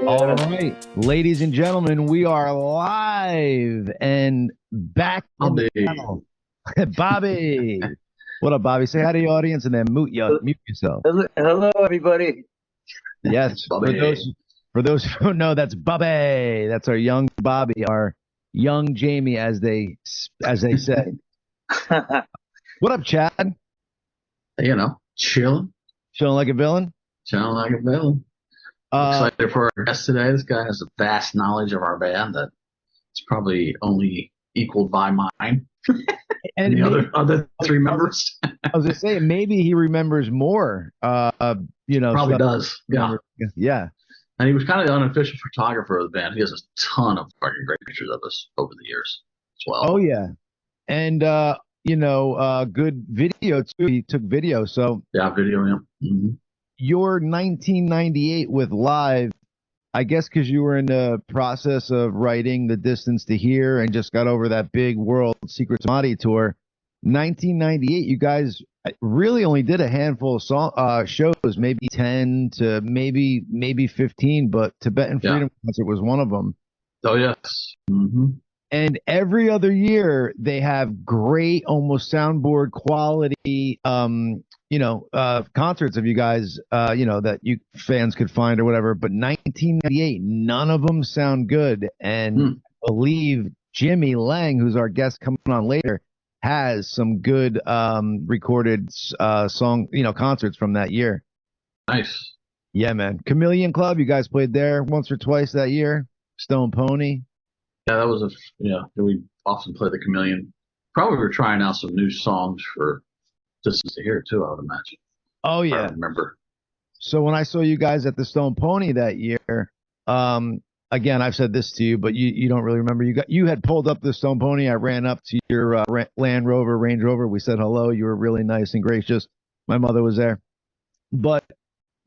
All right, ladies and gentlemen, we are live and back in the Bobby. channel. Bobby, what up, Bobby? Say hi to the audience and then mute yourself. Hello, everybody. Yes, Bobby. for those who don't know, that's Bobby. That's our young Bobby, our young Jamie, as they say. What up, Chad? Chilling Like a villain? like a villain. Excited for our guest today. This guy has a vast knowledge of our band that it's probably only equaled by mine and the maybe, other three members. I was gonna say maybe he remembers more. Probably does. Yeah. Yeah. And he was kind of the unofficial photographer of the band. He has a ton of fucking great pictures of us over the years as well. Oh yeah. And good video too. He took video. So yeah, video. Yeah. Mm-hmm. Your 1998 with Live, I guess because you were in the process of writing The Distance to Here and just got over that big World Secrets Madi tour. 1998, you guys really only did a handful of shows, maybe 10 to maybe 15, but Tibetan Freedom Concert was one of them. Oh yes. Mm-hmm. And every other year they have great, almost soundboard quality, concerts of you guys, that you fans could find or whatever. But 1998, none of them sound good. And I believe Jimmy Lang, who's our guest coming on later, has some good recorded concerts from that year. Nice. Yeah, man. Chameleon Club, you guys played there once or twice that year. Stone Pony. Yeah, that was we often play the Chameleon. Probably were trying out some new songs for Distance to Hear too, I would imagine. Oh yeah. I remember. So when I saw you guys at the Stone Pony that year, again, I've said this to you, but you don't really remember. You had pulled up the Stone Pony. I ran up to your Land Rover, Range Rover. We said hello. You were really nice and gracious. My mother was there. But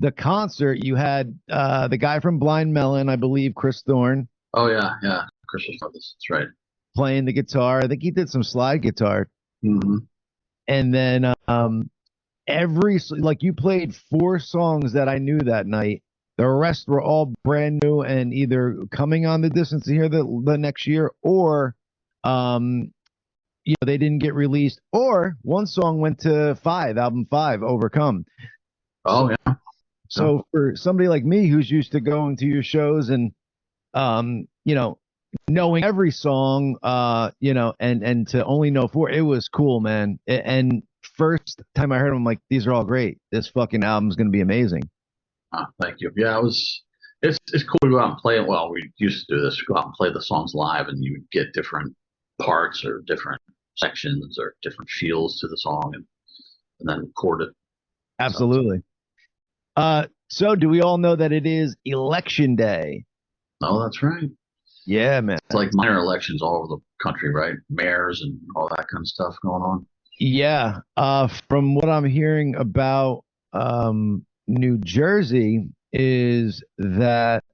the concert, you had the guy from Blind Melon, I believe, Chris Thorne. Oh yeah, yeah. Chris was with us. That's right. Playing the guitar. I think he did some slide guitar. Mm-hmm. And then you played 4 songs that I knew that night. The rest were all brand new and either coming on The Distance to Hear the next year, or they didn't get released, or one song went to album 5, Overcome. Oh yeah. So for somebody like me who's used to going to your shows and knowing every song, and to only know 4, it was cool, man. And first time I heard them, I'm like, these are all great. This fucking album's going to be amazing. Thank you. Yeah, it's cool to go out and play it. Well, we used to do this, go out and play the songs live, and you would get different parts or different sections or different feels to the song, and then record it. Absolutely. So do we all know that it is election day? Oh, that's right. Yeah, man. It's like minor elections all over the country, right? Mayors and all that kind of stuff going on. Yeah. From what I'm hearing about New Jersey is that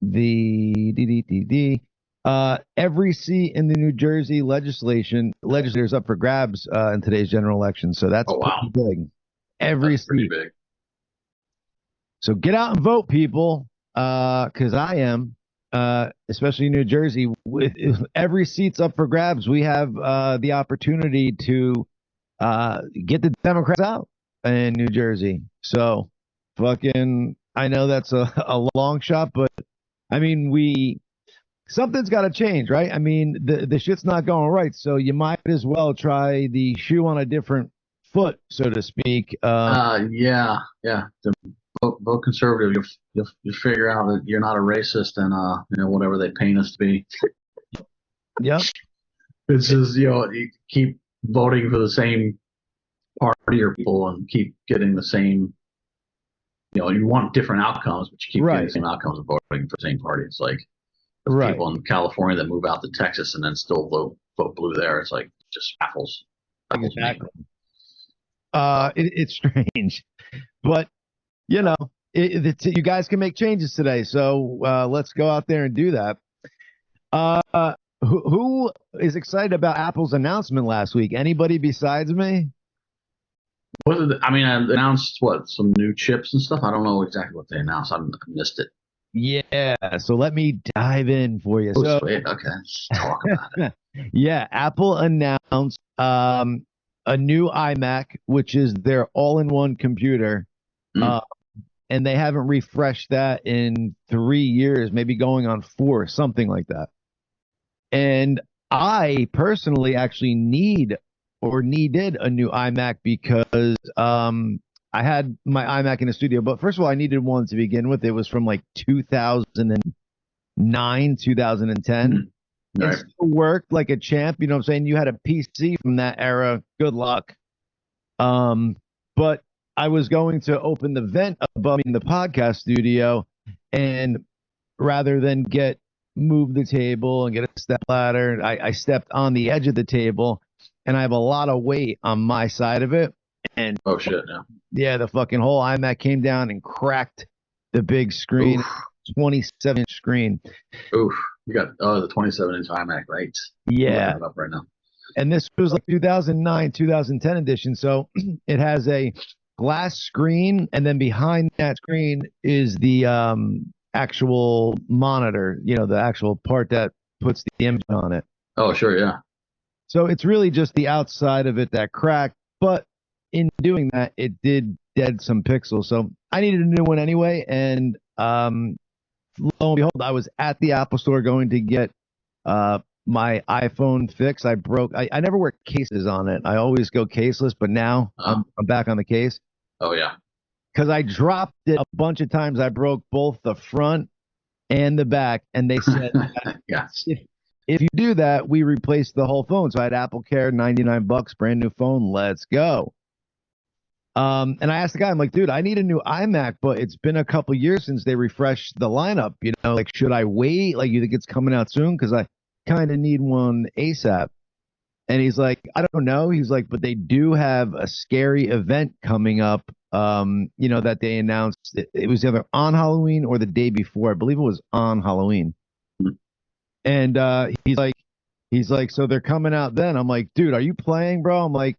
every seat in the New Jersey legislators up for grabs in today's general election. So that's pretty big. That's pretty big. So get out and vote, people, because I am. Especially in New Jersey, with every seat's up for grabs, we have the opportunity to get the Democrats out in New Jersey. So I know that's a long shot, but I mean, something's got to change, right? I mean, the shit's not going right, so you might as well try the shoe on a different foot, so to speak. Yeah. Vote conservative. You'll figure out that you're not a racist and whatever they paint us to be. Yep. It's just you keep voting for the same party or people and keep getting the same. You want different outcomes, but you keep getting the same outcomes of voting for the same party. It's like people in California that move out to Texas and then still vote blue there. It's like just baffles exactly. It's strange, but. You guys can make changes today, so let's go out there and do that. Who is excited about Apple's announcement last week? Anybody besides me? I announced some new chips and stuff. I don't know exactly what they announced. I missed it. Yeah, so let me dive in for you. Oh, So, sweet. Okay, let's talk about it. yeah, Apple announced a new iMac, which is their all-in-one computer. Mm, Uh, and they haven't refreshed that in 3 years, maybe going on four, something like that. And I personally actually needed a new iMac because I had my iMac in the studio, but first of all, I needed one to begin with. It was from like 2009, 2010. It right. still worked like a champ, you know what I'm saying? You had a PC from that era. Good luck. But I was going to open the vent above me in the podcast studio, and rather than move the table and get a step ladder, I stepped on the edge of the table, and I have a lot of weight on my side of it. And Oh shit. Yeah. yeah, the fucking whole iMac came down and cracked the big screen, Oof. 27-inch screen. Oof. You got the 27-inch iMac, right? I'm looking Yeah. it up right now. And this was like 2009, 2010 edition. So it has a glass screen, and then behind that screen is the actual monitor, the actual part that puts the image on it. Oh sure, yeah. So it's really just the outside of it that cracked. But in doing that, it did dead some pixels. So I needed a new one anyway. And lo and behold, I was at the Apple store going to get my iPhone fixed. I never wear cases on it. I always go caseless, but now I'm back on the case Oh yeah. because I dropped it a bunch of times. I broke both the front and the back, and they said Yes. if you do that, we replace the whole phone. So I had Apple Care, $99, brand new phone. Let's go. And I asked the guy, I'm like, dude, I need a new iMac, but it's been a couple years since they refreshed the lineup. Like, should I wait? Like, you think it's coming out soon? Because I kind of need one ASAP. And he's like, I don't know. He's like, but they do have a scary event coming up. That they announced. It was either on Halloween or the day before. I believe it was on Halloween. And he's like, so they're coming out then. I'm like, dude, are you playing, bro? I'm like,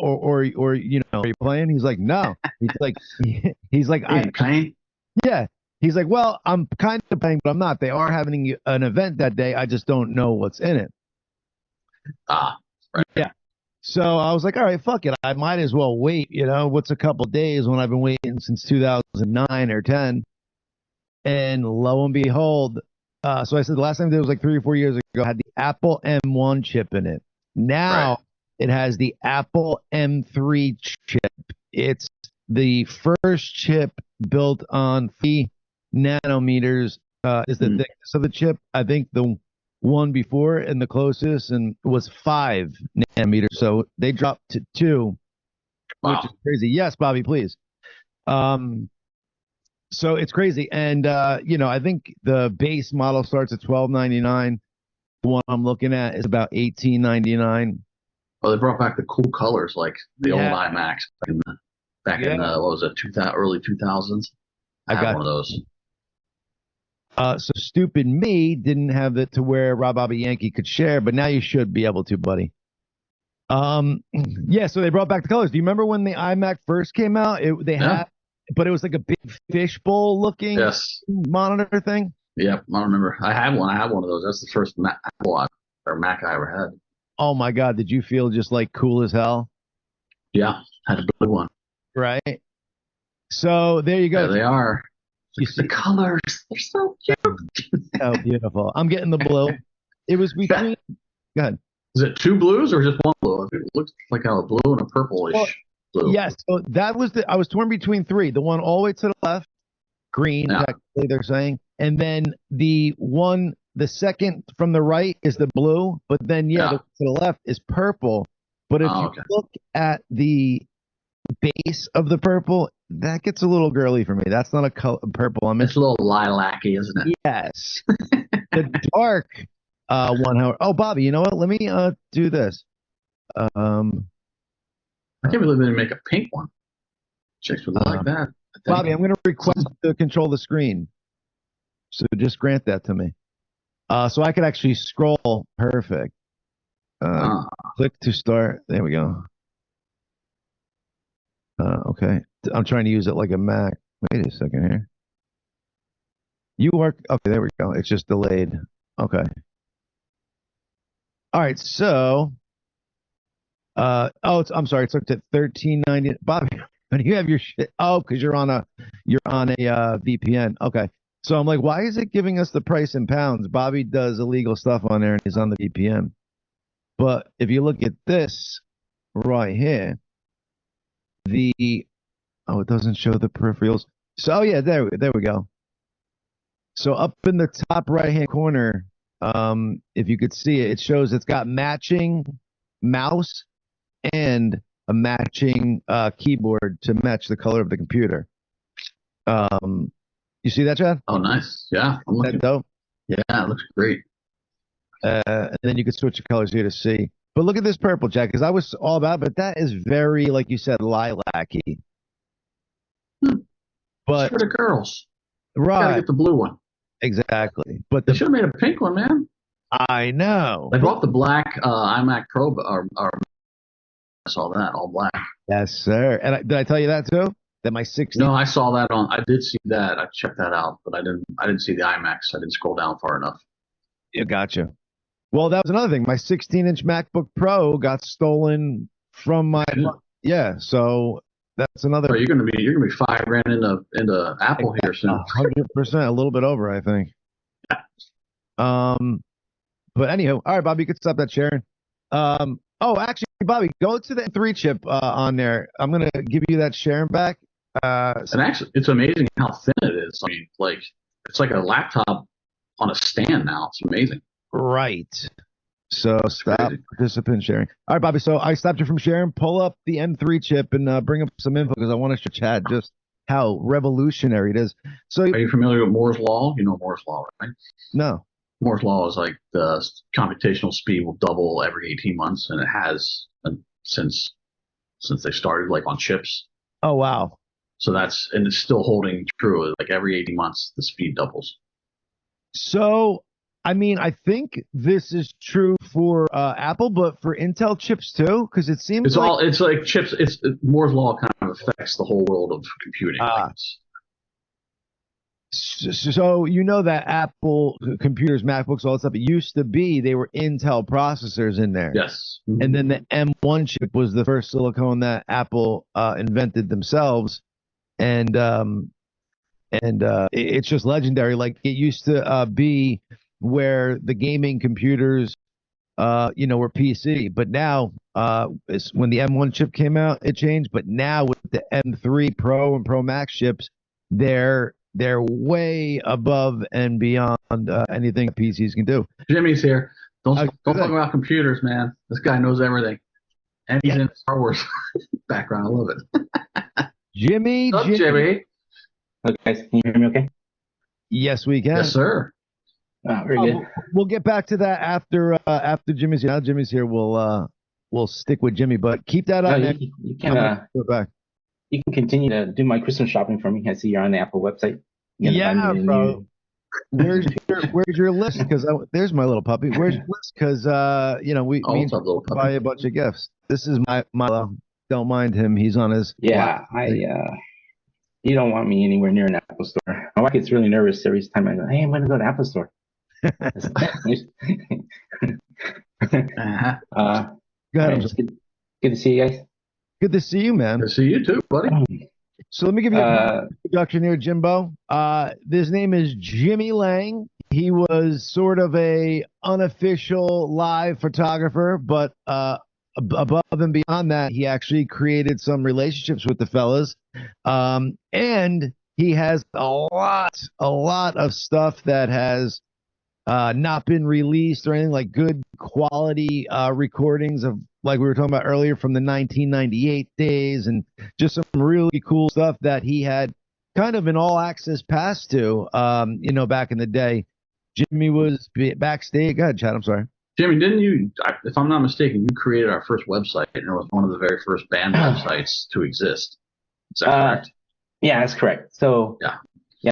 or are you playing? He's like, no. He's like, Are you playing? yeah. He's like, well, I'm kind of playing, but I'm not. They are having an event that day. I just don't know what's in it. Right. Yeah. So I was like, all right, fuck it. I might as well wait. What's a couple days when I've been waiting since 2009 or 10? And lo and behold, so I said the last time it was like 3 or 4 years ago, had the Apple M1 chip in it. Now Right. it has the Apple M3 chip. It's the first chip built on 3 nanometers. Is the thickness of the chip. I think the one before and the closest and was 5 nanometers. So they dropped to 2, which is crazy. Yes, Bobby, please. So it's crazy. And I think the base model starts at $12.99. The one I'm looking at is about $18.99. Well, they brought back the cool colors like the old iMacs back in what was it, 2000, early 2000s? I had one of those. So stupid me didn't have it to where Rob Bobby Yankee could share, but now you should be able to, buddy. Yeah. So they brought back the colors. Do you remember when the iMac first came out? But it was like a big fishbowl looking monitor thing. Yep, I remember. I had one. I had one of those. That's the first Apple or Mac I ever had. Oh my God! Did you feel just like cool as hell? Yeah, had a blue one. Right. So there you go. There they are. You see the colors. They're so cute. Oh, beautiful. I'm getting the blue. It was between. Go ahead. Is it two blues or just one blue? It looks like a blue and a purplish blue. Yes. So that was I was torn between three. The one all the way to the left, green, exactly they're saying. And then the second from the right is the blue, but then to the left is purple. But if you look at the base of the purple, that gets a little girly for me. That's not a purple. It's a little lilac-y, isn't it? Yes. The dark one, however. Oh, Bobby, you know what? Let me do this. I can't believe they didn't make a pink one. Chicks would like that. Bobby, I'm going to request to control the screen. So just grant that to me. So I could actually scroll. Perfect. Click to start. There we go. Okay. I'm trying to use it like a Mac. Wait a second here. You are okay. There we go. It's just delayed. Okay. All right. So, I'm sorry. It's looked at 1390. Bobby, when you have your shit. Oh, because you're on a VPN. Okay. So I'm like, why is it giving us the price in pounds? Bobby does illegal stuff on there and he's on the VPN. But if you look at this right here, it doesn't show the peripherals. So, oh yeah, there we go. So up in the top right hand corner, if you could see it, it shows it's got matching mouse and a matching keyboard to match the color of the computer. You see that, Chad? Oh, nice. Yeah, I'm looking. That dope? Yeah, it looks great. And then you could switch the colors here to see. But look at this purple, Jack, because I was all about, but that is very, like you said, lilac-y. But for the girls, right? Gotta get the blue one. Exactly. But they should have made a pink one, man. I know. They brought the black iMac Pro, or I saw that all black. Yes, sir. And did I tell you that too? That my 16. No, I saw that on. I did see that. I checked that out, but I didn't see the iMacs. I didn't scroll down far enough. You gotcha. Well, that was another thing. My 16-inch MacBook Pro got stolen from my. Yeah, so that's another. Oh, you're gonna be $5,000 into Apple here soon. 100%, a little bit over, I think. But anyhow, all right, Bobby, you could stop that sharing. Oh, actually, Bobby, go to the M3 chip on there. I'm gonna give you that sharing back. And actually, it's amazing how thin it is. I mean, like it's like a laptop on a stand now. It's amazing. Right. So stop participant sharing. All right, Bobby. So I stopped you from sharing. Pull up the M3 chip and bring up some info because I want to show Chad just how revolutionary it is. So, are you familiar with Moore's law? You know Moore's law, right? No. Moore's law is like the computational speed will double every 18 months, and it has since they started, like on chips. Oh wow! So and it's still holding true. Like every 18 months, the speed doubles. So, I mean, I think this is true for Apple, but for Intel chips too, because it seems it's like chips. Moore's law kind of affects the whole world of computing. So you know that Apple computers, MacBooks, all that stuff, it used to be they were Intel processors in there. Yes. Mm-hmm. And then the M1 chip was the first silicone that Apple invented themselves. And it's just legendary. Like it used to be where the gaming computers, were PC. But now, when the M1 chip came out, it changed. But now with the M3 Pro and Pro Max chips, they're way above and beyond anything PCs can do. Jimmy's here. Don't talk about computers, man. This guy knows everything. And he's in Star Wars background. I love it. Jimmy. What's up, Jimmy? Okay, guys, can you hear me okay? Yes, we can. Yes, sir. Very good. We'll get back to that after Jimmy's here. Now Jimmy's here, we'll stick with Jimmy, but keep that on there. You can go back. You can continue to do my Christmas shopping for me. I see you're on the Apple website. Yeah, bro. Where's your list? Because there's my little puppy. Where's your list? Because we buy a bunch of gifts. This is my don't mind him. He's on his. Yeah, you don't want me anywhere near an Apple store. My wife gets really nervous every time I go, hey, I'm going to go to Apple store. Go ahead. Good to see you guys. Good to see you, man. Good to see you too, buddy. So let me give you an introduction here, Jimbo. His name is Jimmy Lang. He was sort of a unofficial live photographer, but above and beyond that, he actually created some relationships with the fellas. And he has a lot of stuff that has not been released or anything, like good quality recordings of, like we were talking about earlier, from the 1998 days, and just some really cool stuff that he had kind of an all access pass to, back in the day. Jimmy was backstage. Go ahead, Chad. I'm sorry. Jimmy, didn't you, if I'm not mistaken, you created our first website, and it was one of the very first band websites to exist. Is that correct? Yeah, that's correct. So, yeah,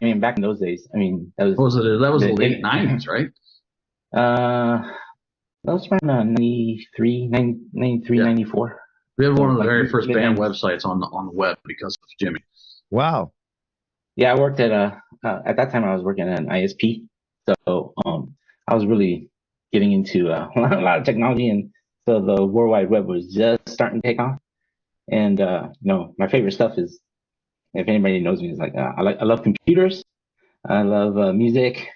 I mean, back in those days, I mean, that was the late 90s, right? That was around 93, 94. We had one of the very first band websites on the web because of Jimmy. Wow. Yeah, I worked at a at that time I was working at an ISP, so I was really getting into a lot of technology, and so the World Wide Web was just starting to take off. And my favorite stuff is, if anybody knows me, is like I love computers, I love music,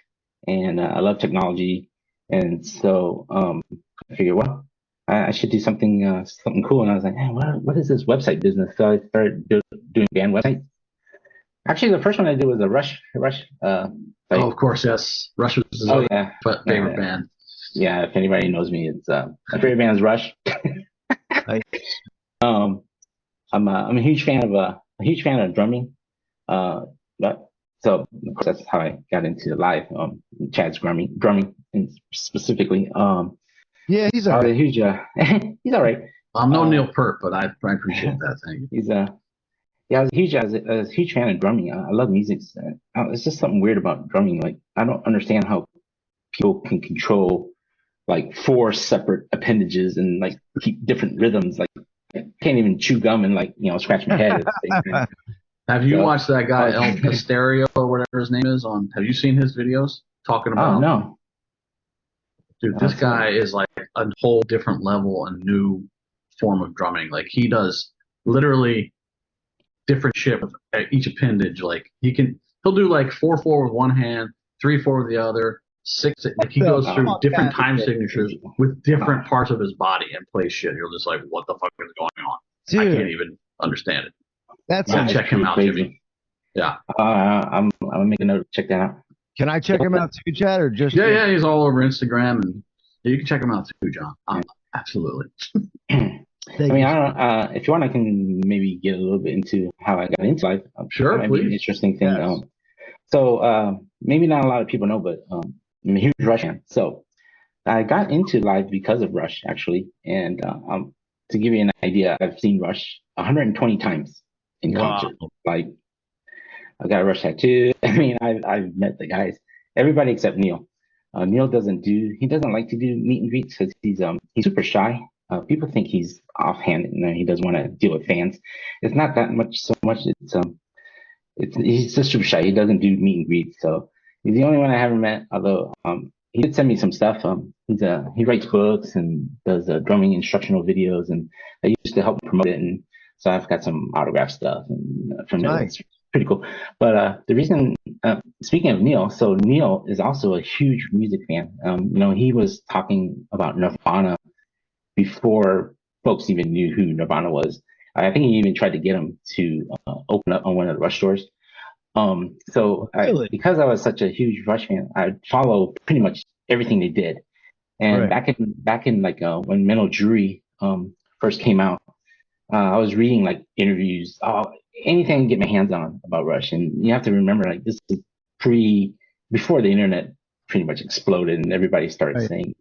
and I love technology. And so I figured, well, I should do something cool. And I was like, hey, what is this website business? So I started doing band websites. Actually, the first one I did was a Rush. Oh, of course, yes. Rush was his favorite band. Yeah, if anybody knows me, it's my favorite band is Rush. I'm a huge fan of drumming. So of course that's how I got into live. Chad's drumming and specifically. Yeah, he's all right. Huge. He's all right. I'm no Neil Peart, but I appreciate that thing. I was a huge fan of drumming. I love music. It's just something weird about drumming. Like, I don't understand how people can control like 4 separate appendages and like keep different rhythms. Like, I can't even chew gum and like, scratch my head. Have you watched that guy El Pasterio or whatever his name is have you seen his videos talking about? Oh, no. Dude, this guy is like a whole different level, a new form of drumming. Like, he does literally different shit with each appendage. Like, he'll do like 4/4 with one hand, 3/4 with the other, 6. Like, he goes through different time signatures with different parts of his body and plays shit. You're just like, what the fuck is going on? Dude, I can't even understand it. Check him out, crazy. Jimmy. Yeah. I'm gonna make a note to check that out. Can I check him out too, Chad, or just? Yeah, he's all over Instagram, and you can check him out too, John. Absolutely. I mean, if you want, I can maybe get a little bit into how I got into life. Sure, please. An interesting thing. Yes. So maybe not a lot of people know, but I'm a huge Rush fan. So I got into live because of Rush, actually. And to give you an idea, I've seen Rush 120 times in concert. Like, I got a Rush tattoo. I mean, I've met the guys, everybody except Neil. Neil doesn't like to do meet and greets because he's super shy. People think he's offhanded and he doesn't want to deal with fans. It's not that much. He's just super shy. He doesn't do meet and greets. So he's the only one I haven't met. Although he did send me some stuff. He writes books and does drumming instructional videos, and I used to help promote it. And so I've got some autograph stuff from him. It's pretty cool. But the reason, speaking of Neil, so Neil is also a huge music fan. He was talking about Nirvana before folks even knew who Nirvana was. I think he even tried to get him to open up on one of the Rush stores. Because I was such a huge Rush fan, I follow pretty much everything they did. And back in like when Mental Jury first came out, I was reading like interviews, anything I can get my hands on about Rush. And you have to remember, like, this is before the internet pretty much exploded and everybody started saying,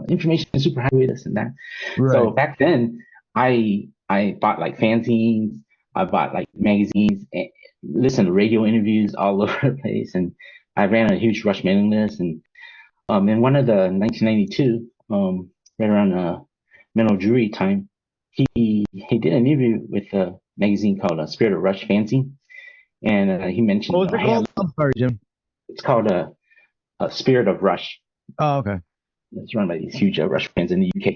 information is super high with this and that. So back then, I bought like fanzines, I bought like magazines, and listened to radio interviews all over the place. And I ran a huge Rush mailing list. And in one of the 1992, right around Mental Jury time, he did an interview with a magazine called Spirit of Rush Fanzine. And he mentioned. What was it called? I'm sorry, Jim. It's called Spirit of Rush. Oh, okay. It's run by these huge Rush fans in the UK,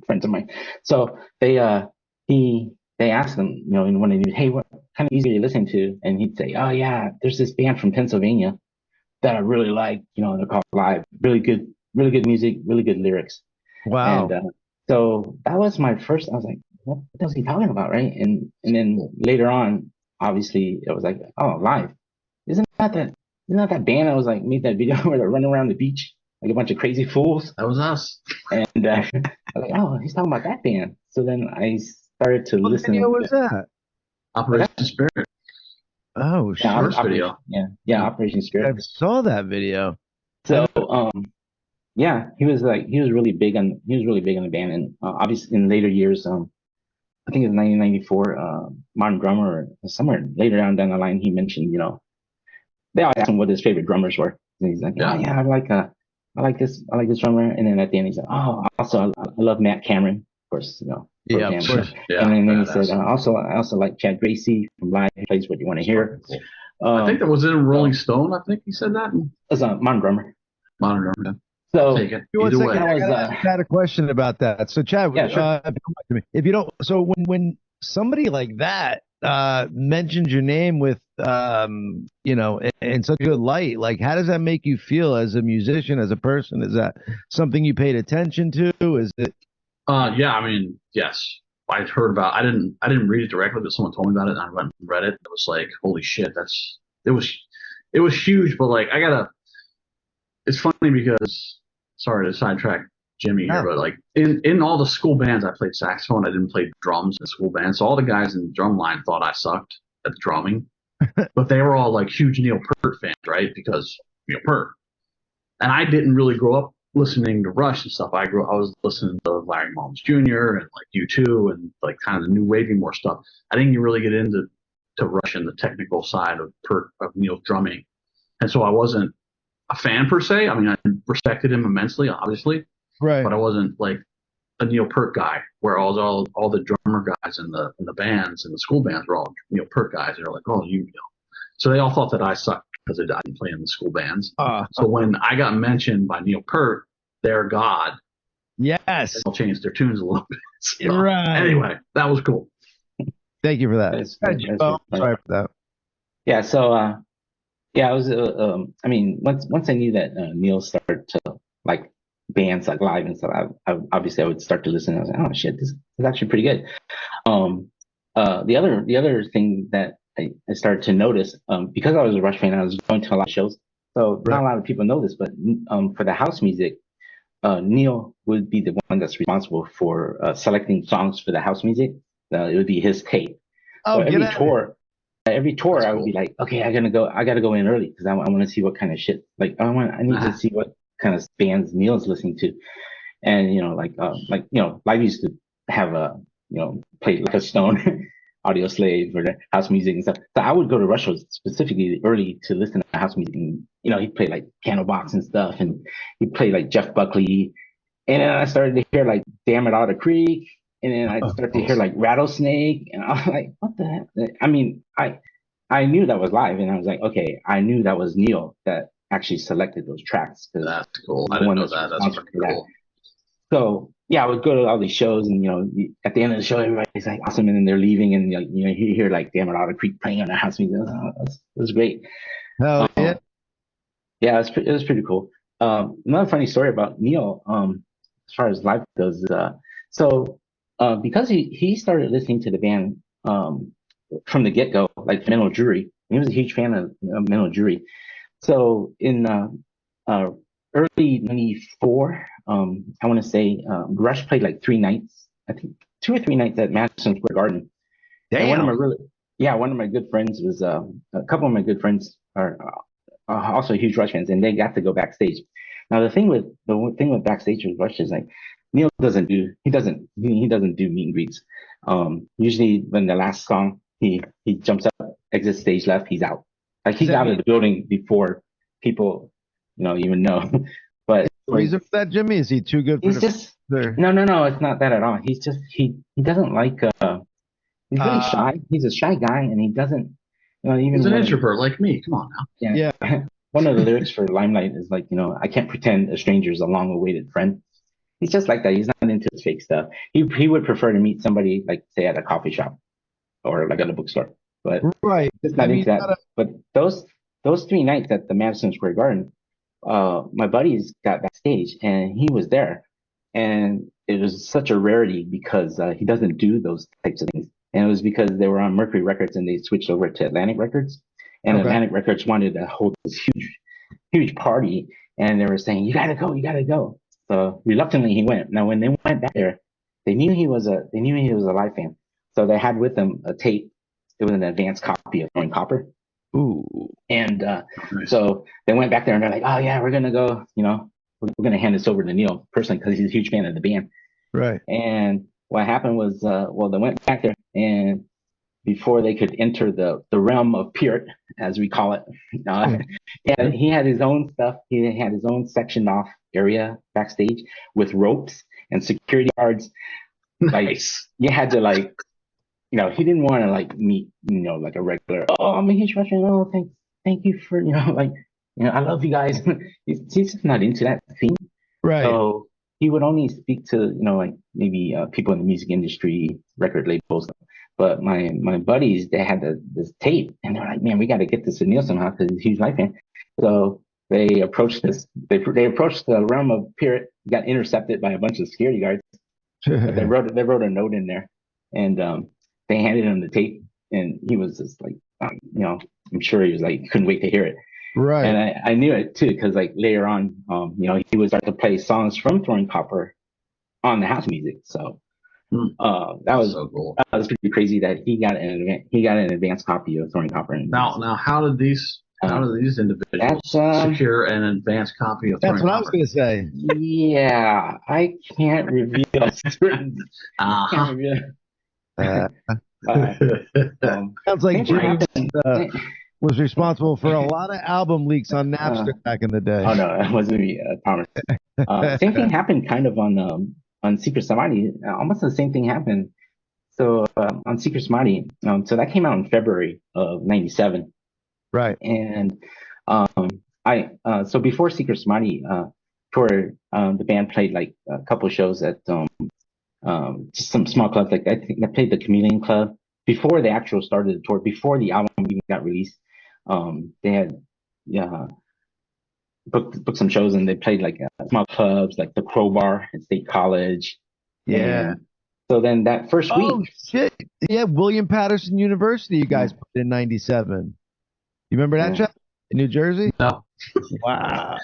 friends of mine. So they asked him, in one of these, hey, what kind of music are you listening to? And he'd say, oh yeah, there's this band from Pennsylvania that I really like. They're called Live. Really good music, really good lyrics. Wow. And so that was my first. I was like, what the hell is he talking about, right? And then later on, obviously, it was like, oh, Live. Isn't that that band that was like made that video where they're running around the beach like a bunch of crazy fools? That was us. And I was like, oh, he's talking about that band. So then I started to listen. What video was that? Operation Spirit. Oh, first video. Yeah, Operation Spirit. I saw that video. So he was really big on the band, and obviously in later years, I think it was 1994, Modern Drummer, or somewhere later down the line, he mentioned, they all asked him what his favorite drummers were. And he's like, I like this drummer. And then at the end, he's like, oh, also, I love Matt Cameron, of course, Yeah, of course. Yeah, and then he said, I also like Chad Gracey from Live. He plays What You Want to Hear. I think that was in Rolling Stone. I think he said that. As a Modern Drummer. Modern Drummer. So take it. Either way. I gotta Chad a question about that. So Chad, yeah, sure. If you don't, so when somebody like that mentions your name with in such a good light, like how does that make you feel as a musician, as a person? Is that something you paid attention to? Is it? Yeah, I mean, yes. I'd heard about. I didn't read it directly, but someone told me about it, and I went and read it. It was like, holy shit, it was huge. But like, it's funny because, sorry to sidetrack Jimmy here, but like in all the school bands, I played saxophone. I didn't play drums in school bands. So all the guys in the drum line thought I sucked at the drumming, but they were all like huge Neil Peart fans, right? Because Neil Peart. And I didn't really grow up listening to Rush and stuff. I was listening to Larry Mollins Jr. and like U2 and like kind of the new wavy more stuff. I didn't really get into Rush and the technical side of Neil's drumming, and so I wasn't a fan per se. I mean, I respected him immensely, obviously, right? But I wasn't like a Neil Peart guy, where all the drummer guys in the bands and the school bands were all Neil Peart guys. They're like, oh, you know. So they all thought that I sucked because I didn't play in the school bands. So when I got mentioned by Neil Peart, their god, yes, they'll change their tunes a little bit. So, right. Anyway, that was cool. Thank you for that. Sorry for that. Yeah. So, yeah, I was. I mean, once I knew that Neil started to like bands like live and stuff, I obviously I would start to listen. I was like, oh shit, this is actually pretty good. The other thing that I started to notice, because I was a Rush fan, I was going to a lot of shows. So not a lot of people know this, but for the house music, Neil would be the one that's responsible for selecting songs for the house music. It would be his tape. Oh, so every tour, I would be like, okay, I gotta go in early because I want to see what kind of shit. Like I need to see what kind of bands Neil's listening to, and Live used to have play like a Stone, Audio Slave, or the house music and stuff. So I would go to Rush shows specifically early to listen to house music, and he'd play like Candlebox and stuff, and he'd play like Jeff Buckley, and then I started to hear like Damn It Outta Creek. And then I started to hear like Rattlesnake, and I was like, "What the heck?" I mean, I knew that was live, and I was like, "Okay, I knew that was Neil that actually selected those tracks." That's cool. I didn't know that. That's pretty cool. So yeah, I would go to all these shows, and at the end of the show, everybody's like awesome, and then they're leaving, and you hear like Damn It Outta Creek playing on the house music. It was great. Oh yeah, yeah, it was pretty cool. Another funny story about Neil, as far as live goes, because he started listening to the band from the get-go, like Mental Jury. He was a huge fan of Mental Jury. So in early '94, I want to say Rush played like 3 nights, I think 2 or 3 nights at Madison Square Garden. Damn. And one of my good friends was a couple of my good friends are also huge Rush fans, and they got to go backstage. Now the thing with backstage with Rush is like Neil doesn't do meet and greets. Usually when the last song he jumps up, exits stage left, he's out. Like he's out of the building before people even know. But reason for that, Jimmy? Is he too good for No, it's not that at all. He's just he doesn't like he's really shy. He's a shy guy, and he doesn't even he's an introvert like me. Come on now. Yeah. One of the lyrics for Limelight is like, I can't pretend a stranger's a long-awaited friend. He's just like that. He's not into his fake stuff. He would prefer to meet somebody, like, say, at a coffee shop or like at a bookstore. But right, just not into that. But those 3 nights at the Madison Square Garden, my buddies got backstage and he was there, and it was such a rarity because he doesn't do those types of things. And it was because they were on Mercury Records and they switched over to Atlantic Records. And Atlantic Records wanted to hold this huge party, and they were saying, you gotta go. So reluctantly he went. Now when they went back there, they knew he was a live fan. So they had with them a tape. It was an advanced copy of Throwing Copper. Ooh. And so they went back there and they're like, oh yeah, we're gonna go, we're gonna hand this over to Neil personally because he's a huge fan of the band. Right. And what happened was, they went back there, and before they could enter the realm of Peart, as we call it, he had his own stuff. He had his own sectioned off area backstage with ropes and security guards. Like, nice. you had to he didn't want to like meet, like a regular, oh, I'm a huge Rush fan. Oh, thank you for, like, I love you guys. He's just not into that thing. Right. So he would only speak to, like maybe people in the music industry, record labels. But my buddies, they had this tape, and they're like, man, we got to get this to Neil somehow because he's a huge Life fan. So they approached this. They approached the realm of Peart, got intercepted by a bunch of security guards. But they wrote a note in there, and they handed him the tape, and he was just like, I'm sure he was like, couldn't wait to hear it. Right. And I knew it too, because like later on, he would start to play songs from Throwing Copper on the house music. So that was so cool. That was pretty crazy that he got an advanced copy of Throwing Copper. Now, how did these individuals secure an advanced copy of? That's what I was going to say. Yeah, I can't reveal certain. Can't reveal. Sounds like Jimmy was responsible for a lot of album leaks on Napster back in the day. Oh no, that wasn't me, Thomas. Same thing happened kind of on Secret Samadhi. Almost the same thing happened. So on Secret Samadhi, so that came out in February of '97. Right. And so before Secret Samadhi tour, the band played like a couple shows at just some small clubs. Like I think they played the Chameleon Club before the actual start of the tour, before the album even got released. They had booked some shows, and they played like small clubs like the Crowbar at State College. Yeah. And so then that first week. Oh shit! Yeah, William Patterson University. You guys put in '97. You remember that show in New Jersey? No. Wow.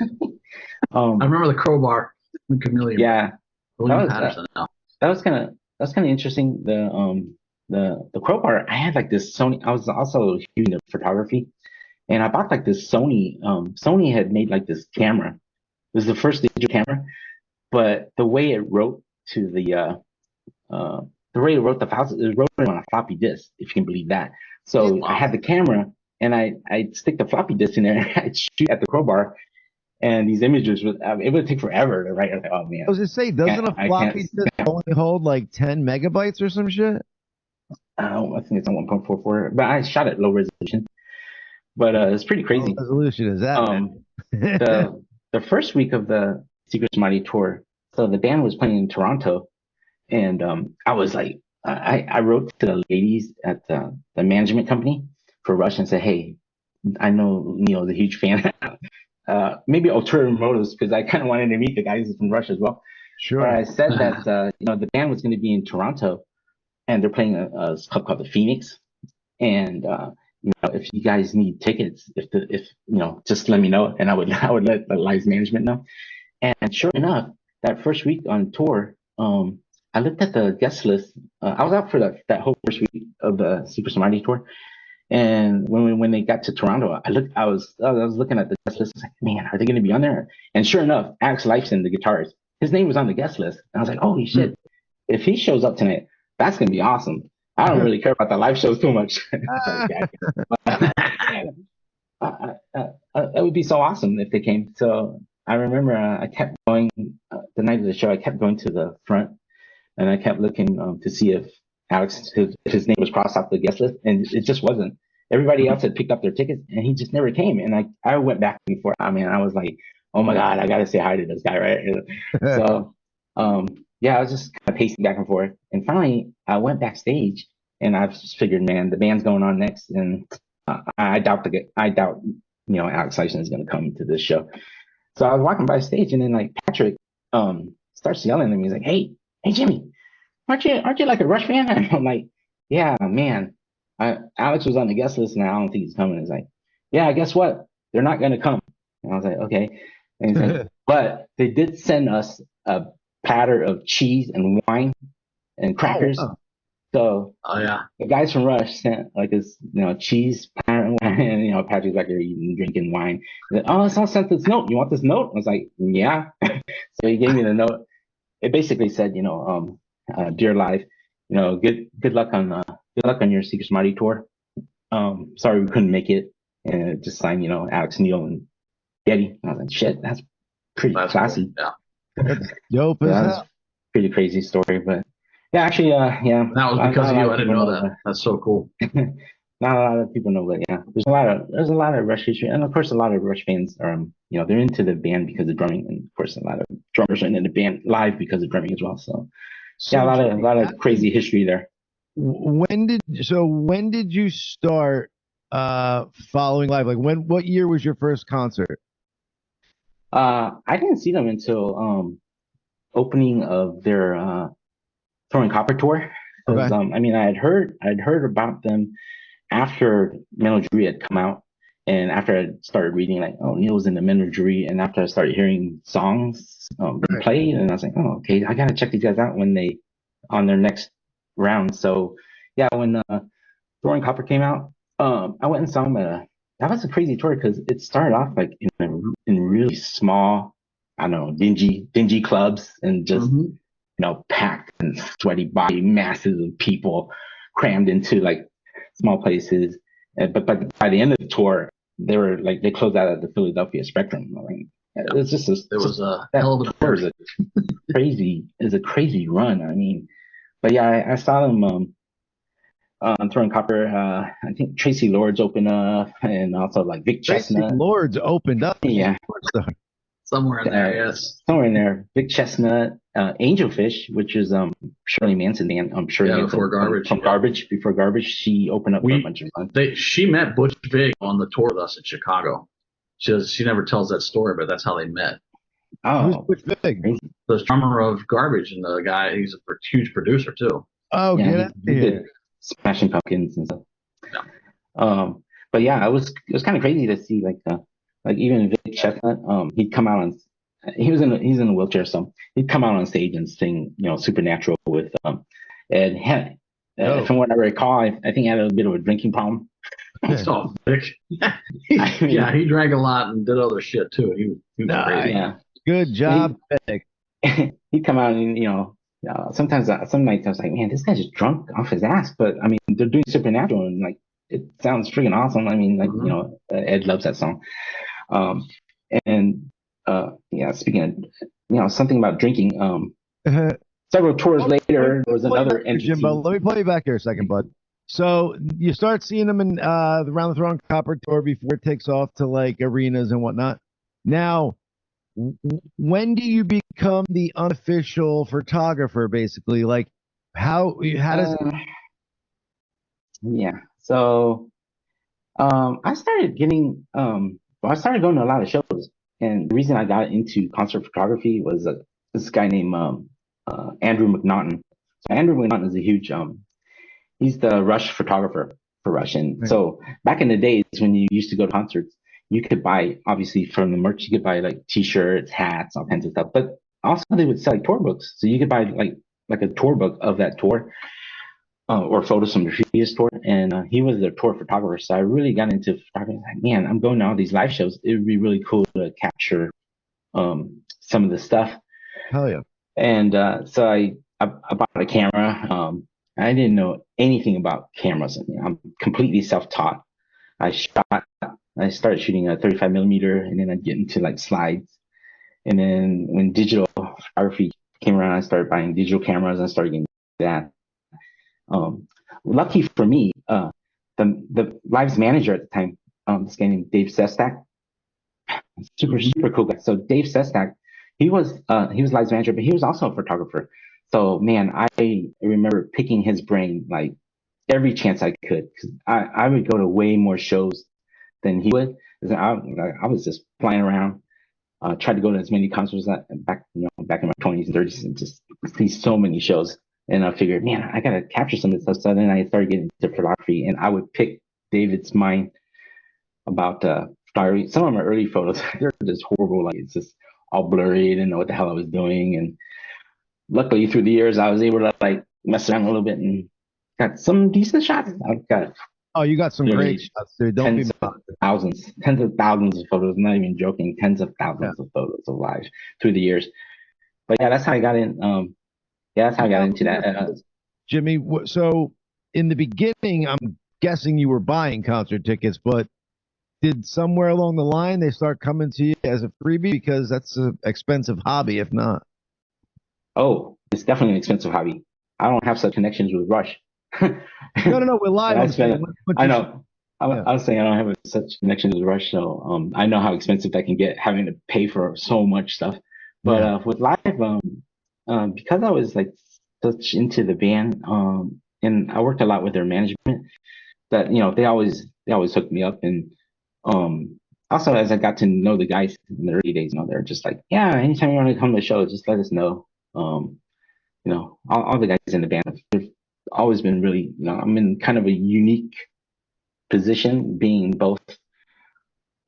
I remember the Crowbar. Chameleon. Yeah. William Patterson. That was kind of interesting. The Crowbar. I had like this Sony. I was also huge into photography, and I bought like this Sony. Sony had made like this camera. It was the first digital camera, but the way it wrote to the way it wrote the files, it wrote it on a floppy disk, if you can believe that. So I had the camera, and I'd stick the floppy disk in there, and I'd shoot at the Crowbar, and these images it would take forever to write. I was like, oh man. I was gonna say, doesn't a floppy disk only hold like 10 megabytes or some shit? I think it's on 1.44, but I shot at low resolution. But it's pretty crazy. What resolution is that? The first week of the Secret Samadhi tour, so the band was playing in Toronto, and I was like, I wrote to the ladies at the management company for Rush and said, hey, I know Neil's a huge fan. Maybe ulterior motives, because I kind of wanted to meet the guys from Rush as well. Sure. But I said that the band was going to be in Toronto, and they're playing a club called the Phoenix, and if you guys need tickets, if just let me know, and I would let the Live's management know. And sure enough, that first week on tour, I looked at the guest list. I was out for that whole first week of the Super Samadhi tour, and when they got to Toronto, I was looking at the guest list. I was like, man, are they going to be on there? And sure enough, Alex Lifeson, the guitarist, his name was on the guest list. And I was like, holy shit! If he shows up tonight, that's going to be awesome. I don't really care about the live shows too much. That would be so awesome if they came. So I remember I kept going the night of the show. I kept going to the front, and I kept looking to see if Alex, his name was crossed off the guest list, and it just wasn't. Everybody else had picked up their tickets, and he just never came. And I went back and forth. I mean, I was like, oh my God, I got to say hi to this guy, right? So, yeah, I was just kind of pacing back and forth. And finally, I went backstage, and I just figured, man, the band's going on next, and I doubt Alex Lifeson is going to come to this show. So I was walking by stage, and then like Patrick starts yelling at me. He's like, hey, Jimmy, aren't you like a Rush fan? And I'm like, yeah, man. Alex was on the guest list, and I don't think he's coming. He's like, yeah, guess what? They're not going to come. And I was like, okay. And he's like, but they did send us a platter of cheese and wine and crackers. Oh, wow. So the guys from Rush sent like this, cheese platter and wine, and Patrick's back there eating, drinking wine. Like, oh, someone sent this note. You want this note? I was like, yeah. So he gave me the note. It basically said, dear Live, good luck on your Secret Samadhi tour. Sorry we couldn't make it. And it just signed, Alex, Neil, and Getty. And I was like, shit, that's pretty classy. Cool. Yeah. Dope as hell. Pretty crazy story, but Yeah, actually, yeah. That was because of you. I didn't know that. That's so cool. Not a lot of people know, but yeah, there's a lot of Rush history, and of course, a lot of Rush fans are, they're into the band because of drumming, and of course, a lot of drummers are into the band live because of drumming as well. So yeah, a lot of crazy history there. When did you start following live? Like what year was your first concert? I didn't see them until opening of their Throwing Copper tour. Because Okay. I mean, I'd heard about them after Mental Jury had come out, and after I started reading like, oh, Neil was in the Mental Jury, and after I started hearing songs played, and I was like, oh, okay, I gotta check these guys out when they on their next round. So yeah, when Throwing Copper came out, I went and saw them. That was a crazy tour because it started off like in really small, I don't know, dingy clubs, and just packed and sweaty body masses of people crammed into like small places. But by the end of the tour, they closed out at the Philadelphia Spectrum. Like, it's just there was a hell of a tour. Is a crazy run. I mean, but yeah, I saw them Throwing Copper. I think Tracy Lords opened up, and also like Vic Chestnut. Tracy Lords opened up. Yeah. Somewhere in there, yes. Somewhere in there. Vic Chestnut, Angelfish, which is Shirley Manson band. Shirley Manson before Garbage. From Garbage, before Garbage, she opened up for a bunch of fun. She met Butch Vig on the tour with us in Chicago. She never tells that story, but that's how they met. Oh, who's Butch Vig? The drummer of Garbage, and the guy, he's a huge producer too. Oh, yeah, he did Smashing Pumpkins and stuff. Yeah. But yeah, it was kind of crazy to see like even Vic Chestnut. He'd come out on. He's in a wheelchair, so he'd come out on stage and sing, Supernatural with Ed. From what I recall, I think he had a bit of a drinking problem. So Vic, he drank a lot and did other shit too. He was crazy. Yeah. Good job, Vic. He'd come out and sometimes some nights I was like, man, this guy's just drunk off his ass. But I mean, they're doing Supernatural and like it sounds freaking awesome. I mean, like Ed loves that song. Speaking of something about drinking. Several tours later, there was another entry. Jimbo, let me play you back here a second, bud. So you start seeing them in around the Throwing Copper tour before it takes off to like arenas and whatnot. Now, when do you become the unofficial photographer, basically? Like, how does? Yeah. So, I started getting I started going to a lot of shows, and the reason I got into concert photography was this guy named Andrew McNaughton. So Andrew McNaughton is a huge he's the Rush photographer for Rush. And so back in the days when you used to go to concerts, you could buy, obviously from the merch, you could buy like t-shirts, hats, all kinds of stuff. But also they would sell like tour books. So you could buy like a tour book of that tour or photos from the previous tour. And he was the tour photographer. So I really got into photography. Like, man, I'm going to all these live shows. It would be really cool to capture some of the stuff. Hell yeah. And so I bought a camera. I didn't know anything about cameras. I'm completely self-taught. I started shooting a 35 millimeter, and then I'd get into like slides. And then when digital photography came around, I started buying digital cameras. I started getting that. Lucky for me, the Live's manager at the time, this guy named Dave Sestak, super cool guy. So Dave Sestak, he was Live's manager, but he was also a photographer. So man, I remember picking his brain like every chance I could, because I would go to way more shows than he would. I was just flying around, tried to go to as many concerts back in my 20s and 30s, and just see so many shows. And I figured, man, I gotta capture some of this stuff. So then I started getting into photography, and I would pick David's mind about photography. Some of my early photos, they're just horrible. Like it's just all blurry. I didn't know what the hell I was doing. And luckily through the years, I was able to like mess around a little bit and got some decent shots. I've got you got some great shots, dude. Tens of thousands of photos. I'm not even joking. Tens of thousands of photos of live through the years. But yeah, that's how I got in. That's how I got into that. Jimmy, so in the beginning, I'm guessing you were buying concert tickets, but did somewhere along the line they start coming to you as a freebie? Because that's an expensive hobby, if not. Oh, it's definitely an expensive hobby. I don't have such connections with Rush. No, we're live. I know. I was saying I don't have such connections with Rush, so I know how expensive that can get, having to pay for so much stuff. But with live, because I was like such into the band, and I worked a lot with their management, that they always hooked me up, and also as I got to know the guys in the early days, they're just like, yeah, anytime you want to come to the show, just let us know. All the guys in the band have always been really, I'm in kind of a unique position, being both,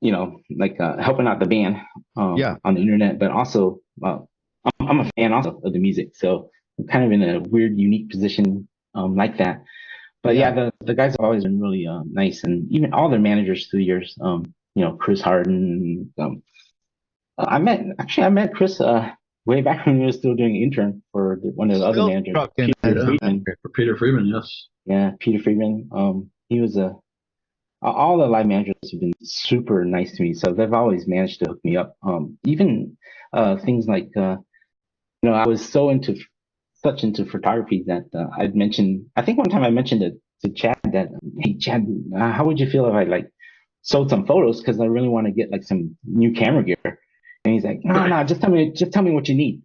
like helping out the band on the internet, but also I'm a fan also of the music, so I'm kind of in a weird, unique position like that. But the guys have always been really nice, and even all their managers through the years, Chris Harden. I met Chris way back when we were still doing intern for one of the other managers, Peter Friedman. For Peter Friedman, yes. Yeah, Peter Friedman. He was all the live managers have been super nice to me, so they've always managed to hook me up. Even things like I was such into photography that I'd mentioned. I think one time I mentioned it to Chad that, hey Chad, how would you feel if I like sold some photos, because I really want to get like some new camera gear? And he's like, no, just tell me what you need.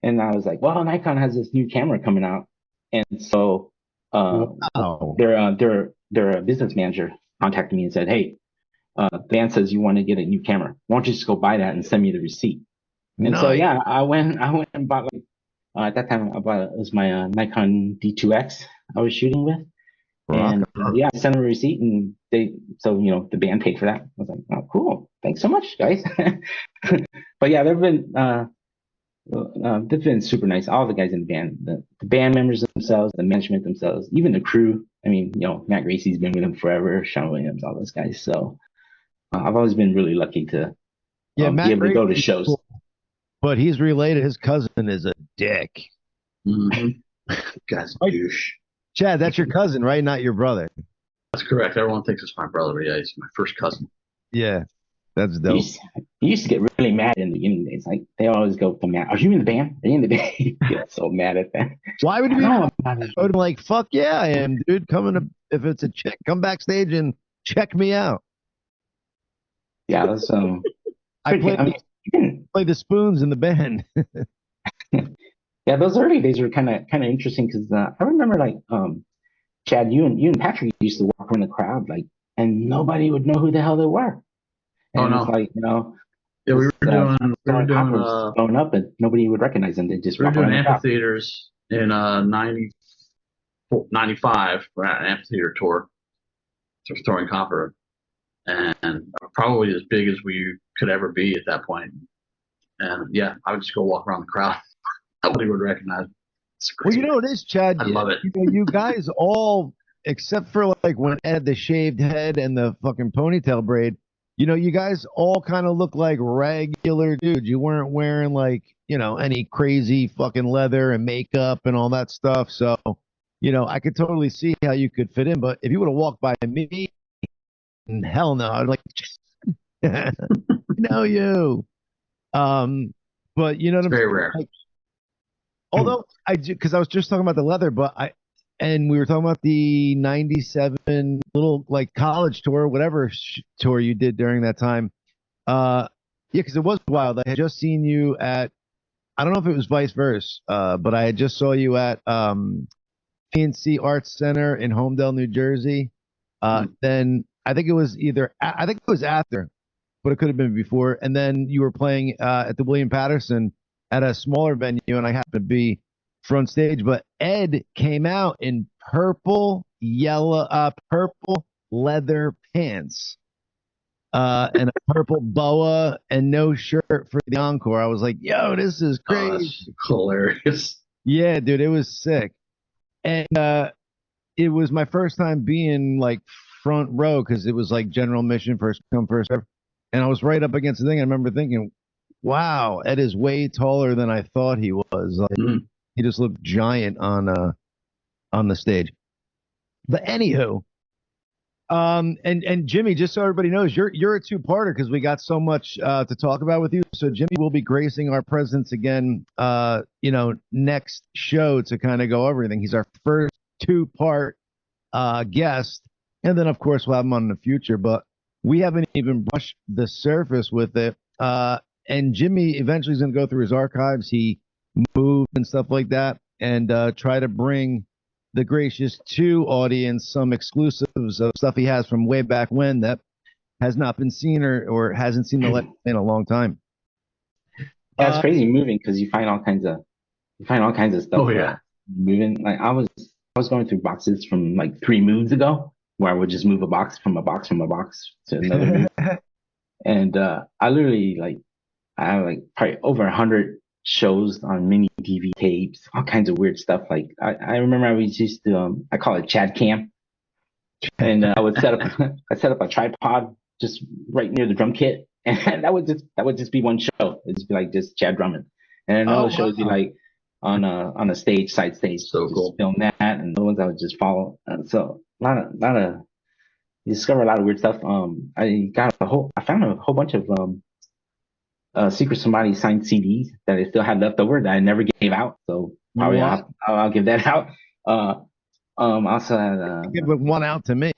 And I was like, well, Nikon has this new camera coming out, and so their business manager contacted me and said, hey, the band says you want to get a new camera. Why don't you just go buy that and send me the receipt? And so I went and bought like at that time it was my Nikon D2X I was shooting with. And I sent them a receipt, and the band paid for that. I was like, oh, cool. Thanks so much, guys. But yeah, they've been super nice. All the guys in the band, the band members themselves, the management themselves, even the crew. I mean, Matt Gracey's been with them forever, Sean Williams, all those guys. So I've always been really lucky to be able to go to shows. Cool. But he's related. His cousin is a dick. Mm-hmm. Guy's a douche. Chad, that's your cousin, right? Not your brother. That's correct. Everyone thinks it's my brother, but yeah, he's my first cousin. Yeah, that's dope. He used to get really mad in the beginning days. Like, they always go to Matt, are you in the band? Are you in the band? He gets so mad at that. Why would you be mad? I would be like, fuck yeah, I am, dude. If it's a chick, come backstage and check me out. Yeah, that's I play the spoons in the band. Yeah, those early days were kind of interesting, because I remember, like, Chad, you and Patrick used to walk around the crowd, like, and nobody would know who the hell they were. And it's like, yeah, we were doing going up, and nobody would recognize them. They just we were doing amphitheaters in 95. We're at an amphitheater tour, so throwing copper, and probably as big as we could ever be at that point. And yeah, I would just go walk around the crowd. Nobody would recognize me. Well, it is, Chad. I love it. You guys all, except for like when Ed had the shaved head and the fucking ponytail braid, you guys all kind of look like regular dudes. You weren't wearing like, any crazy fucking leather and makeup and all that stuff. So, I could totally see how you could fit in. But if you would have walked by me, hell no, I'd like, know you. But you know what I'm saying? Very rare. Like, although because I was just talking about the leather, and we were talking about the 97 little like college tour, whatever tour you did during that time. Yeah, because it was wild. I had just seen you at, I don't know if it was Vice Versa, but I had just saw you at PNC Arts Center in Homedale, New Jersey. Then I think it was after, but it could have been before. And then you were playing at the William Patterson at a smaller venue, and I happened to be front stage. But Ed came out in purple leather pants, and a purple boa and no shirt for the encore. I was like, yo, this is crazy. Hilarious. Yeah, dude, it was sick. And it was my first time being like front row, because it was like general admission, first come, first serve. And I was right up against the thing. I remember thinking, wow, Ed is way taller than I thought he was. Like, he just looked giant on the stage. But anywho, And Jimmy, just so everybody knows, you're a two-parter because we got so much to talk about with you. So Jimmy will be gracing our presence again, next show to kind of go over everything. He's our first two-part guest, and then of course we'll have him on in the future. But we haven't even brushed the surface with it. And Jimmy eventually is going to go through his archives. He moved and stuff like that, and try to bring the Gracious 2 audience some exclusives of stuff he has from way back when that has not been seen or hasn't seen the light in a long time. Yeah, it's crazy moving because you find all kinds of stuff. Oh yeah, moving. Like I was going through boxes from like 3 moons ago where I would just move a box from a box to another move. And I literally I have like probably over 100 shows on mini DV tapes, all kinds of weird stuff. Like I remember I used to I call it Chad Cam, and I would set up a tripod just right near the drum kit, and that would just be one show. It'd just be like just Chad drumming, and another show would be like on a side stage. So cool. Film that, and the ones I would just follow. So a lot of you discover a lot of weird stuff. I found a whole bunch of Secret Somebody signed CDs that I still had left over that I never gave out. So probably I'll give that out. Also had give one out to me.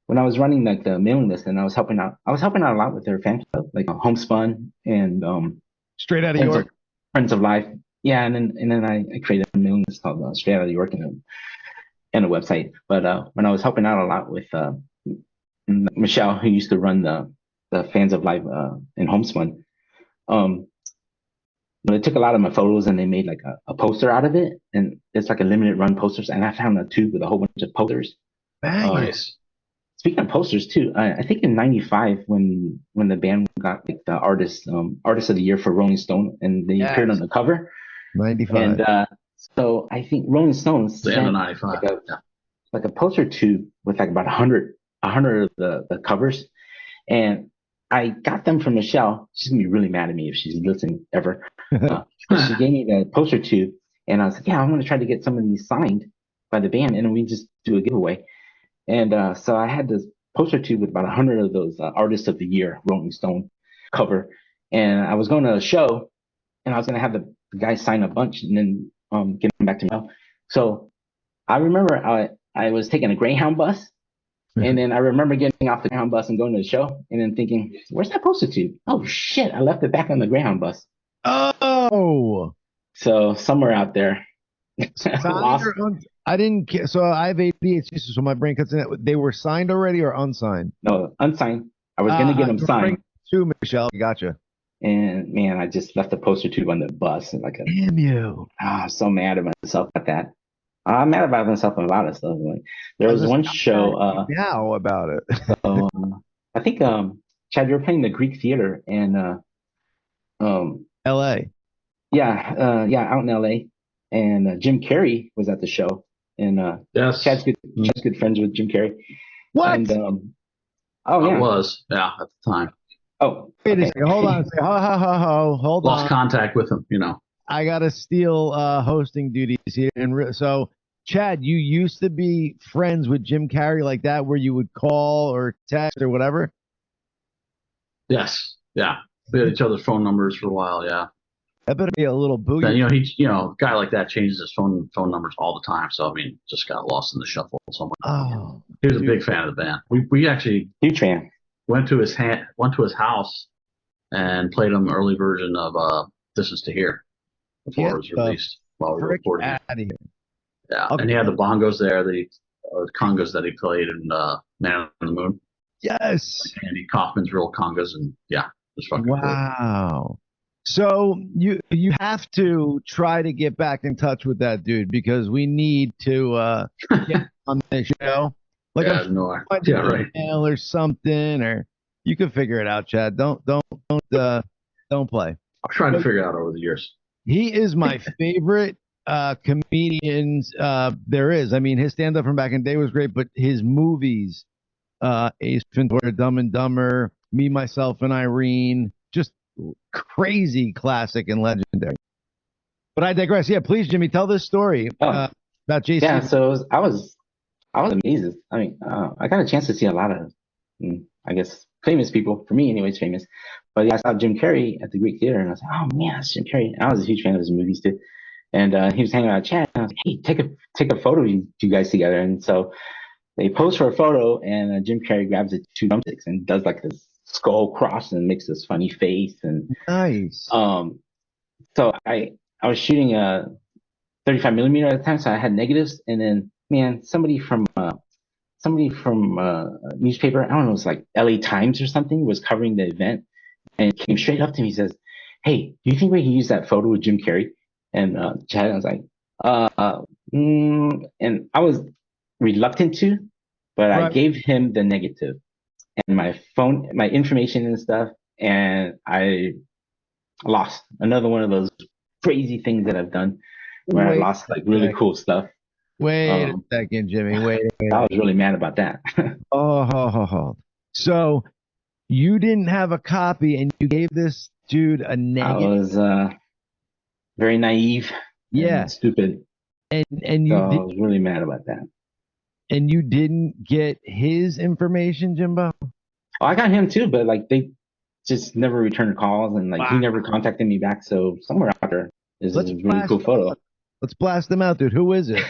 When I was running like the mailing list and I was helping out a lot with their fan club, like Homespun and Straight Out of York, Friends of Life. Yeah, and then I created a mailing list called Straight Out of York and a website. But when I was helping out a lot with Michelle, who used to run the Fans of Life in Homespun, they took a lot of my photos and they made like a poster out of it, and it's like a limited run posters. And I found a tube with a whole bunch of posters. Nice. Speaking of posters too, I think in '95 when the band got like the artist of the year for Rolling Stone, and they appeared on the cover. 95. And so I think Rolling Stone sent 95. like a poster tube with like about 100 of the covers, and I got them from Michelle. She's gonna be really mad at me if she's listening ever. She gave me the poster tube, and I was like, "Yeah, I'm gonna try to get some of these signed by the band, and then we just do a giveaway." And so I had this poster tube with about 100 of those Artists of the Year Rolling Stone cover, and I was going to a show, and I was gonna have the guys sign a bunch and then get them back to me. So I remember I was taking a Greyhound bus. And then I remember getting off the Greyhound bus and going to the show and then thinking, where's that poster tube? Oh, shit. I left it back on the Greyhound bus. Oh. So somewhere out there. I didn't care. So I have ADHD, so my brain cuts in it. They were signed already or unsigned? No, unsigned. I was going to get them signed. To Michelle. Gotcha. And man, I just left the poster tube on the bus. And damn you. So mad at myself at that. I'm mad about myself and a lot of stuff. Like there was one show. Now about it. So I think Chad, you were playing the Greek Theater in L.A. Yeah, out in L.A. And Jim Carrey was at the show, and yes, Chad's good friends with Jim Carrey. What? And, I was at the time. Oh, wait a second. Hold on. Hold on. Lost contact with him. I gotta steal hosting duties here, and so Chad, you used to be friends with Jim Carrey like that, where you would call or text or whatever. Yes, yeah, we had each other's phone numbers for a while. Yeah, that better be a little booty. Then, a guy like that changes his phone numbers all the time. So I mean, just got lost in the shuffle somewhere. Oh, he was a big fan of the band. We actually huge fan. Went to his house and played him early version of "This Is to Hear" before it was released while we were recording it. Yeah, okay. And he had the bongos there, the congas that he played in Man on the Moon. Yes. Andy Kaufman's real congas, and yeah, it was fucking wow. Cool. So you have to try to get back in touch with that dude because we need to get on the show. Like right. Email or something, or you can figure it out, Chad. Don't play. I've tried to figure it out over the years. He is my favorite comedians there is. I mean, his stand-up from back in the day was great, but his movies, Ace Ventura, Dumb and Dumber, Me, Myself, and Irene, just crazy classic and legendary. But I digress. Yeah, please, Jimmy, tell this story about JC. Yeah, so I was I was amazed. I mean, I got a chance to see a lot of, I guess, famous people. For me, anyways, famous. But yeah, I saw Jim Carrey at the Greek Theater, and I was like, oh man, it's Jim Carrey. And I was a huge fan of his movies too. And he was hanging out with Chad, and I was like, hey, take a photo of you guys together. And so they pose for a photo, and Jim Carrey grabs the two drumsticks and does like this skull cross and makes this funny face. And Nice. so I was shooting a 35 millimeter at the time, so I had negatives. And then, man, somebody from newspaper, I don't know, it was like LA Times or something, was covering the event and came straight up to me. He says, hey, do you think we can use that photo with Jim Carrey? And Chad, I was like, and I was reluctant to, but I gave him the negative and my phone, my information and stuff, and I lost another one of those crazy things that I've done where I lost like really cool stuff. Wait a second, Jimmy. Wait. I was really mad about that. So you didn't have a copy and you gave this dude a negative? I was very naive. And stupid. And I was really mad about that. And you didn't get his information, Jimbo? Oh, I got him too, but like they just never returned calls, and like he never contacted me back. So somewhere out there is a really cool photo. Let's blast them out, dude. Who is it?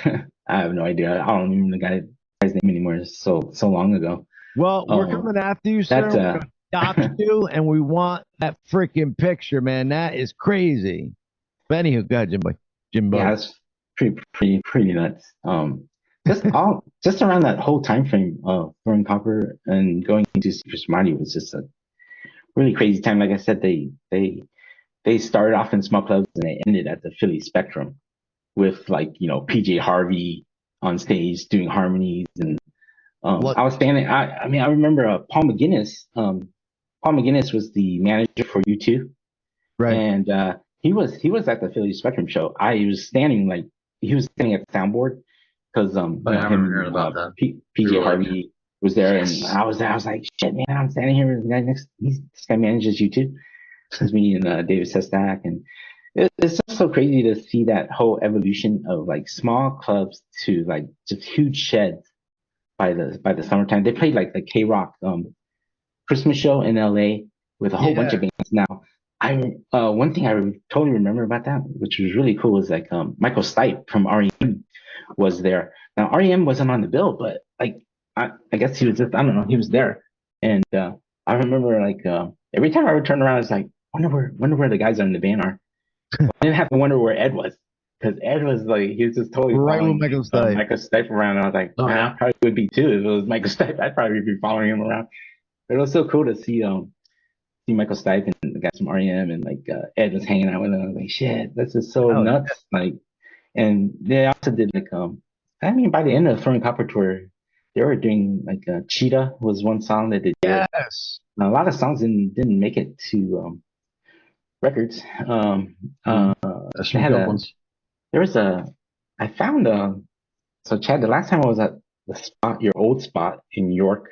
I have no idea. I don't even know the guy's name anymore. It's so long ago. Well, we're coming after you, sir. We're gonna stop you, and we want that freaking picture, man. That is crazy. But anywho, go ahead, Jimbo. Yeah, it's pretty nuts. Just around that whole time frame of throwing copper and going into Super Smarty was just a really crazy time. Like I said, they started off in small clubs and they ended at the Philly Spectrum with like, PJ Harvey on stage doing harmonies. And I was standing, I remember Paul McGuinness. Paul McGuinness was the manager for U2. Right. And he was at the Philly Spectrum show. He was standing at the soundboard because I remember hearing about that. PJ Harvey was there, and I was like, shit, man, I'm standing here with the guy this guy manages U2. It's me and David Sestak, and it's just so crazy to see that whole evolution of like small clubs to like just huge sheds by the summertime. They played like the K-Rock Christmas show in LA with a whole bunch of bands. Now, one thing I totally remember about that, which was really cool, was like Michael Stipe from REM was there. Now REM wasn't on the bill, but like I guess he was just, I don't know, he was there. And I remember like every time I would turn around, it's like, wonder where the guys are in the band are. I didn't have to wonder where Ed was, because Ed was like, he was just totally right with Michael Stipe around. And I was like, I probably would be too if it was Michael Stipe. I'd probably be following him around. But it was so cool to see Michael Stipe and the guys from REM, and like Ed was hanging out with him. I was like, shit, this is so nuts. Like, and they also did like by the end of the Throwing Copper tour, they were doing like Cheetah was one song that they did. Yes. Now, a lot of songs didn't make it to records. I found so Chad, the last time I was at the spot, your old spot in New York,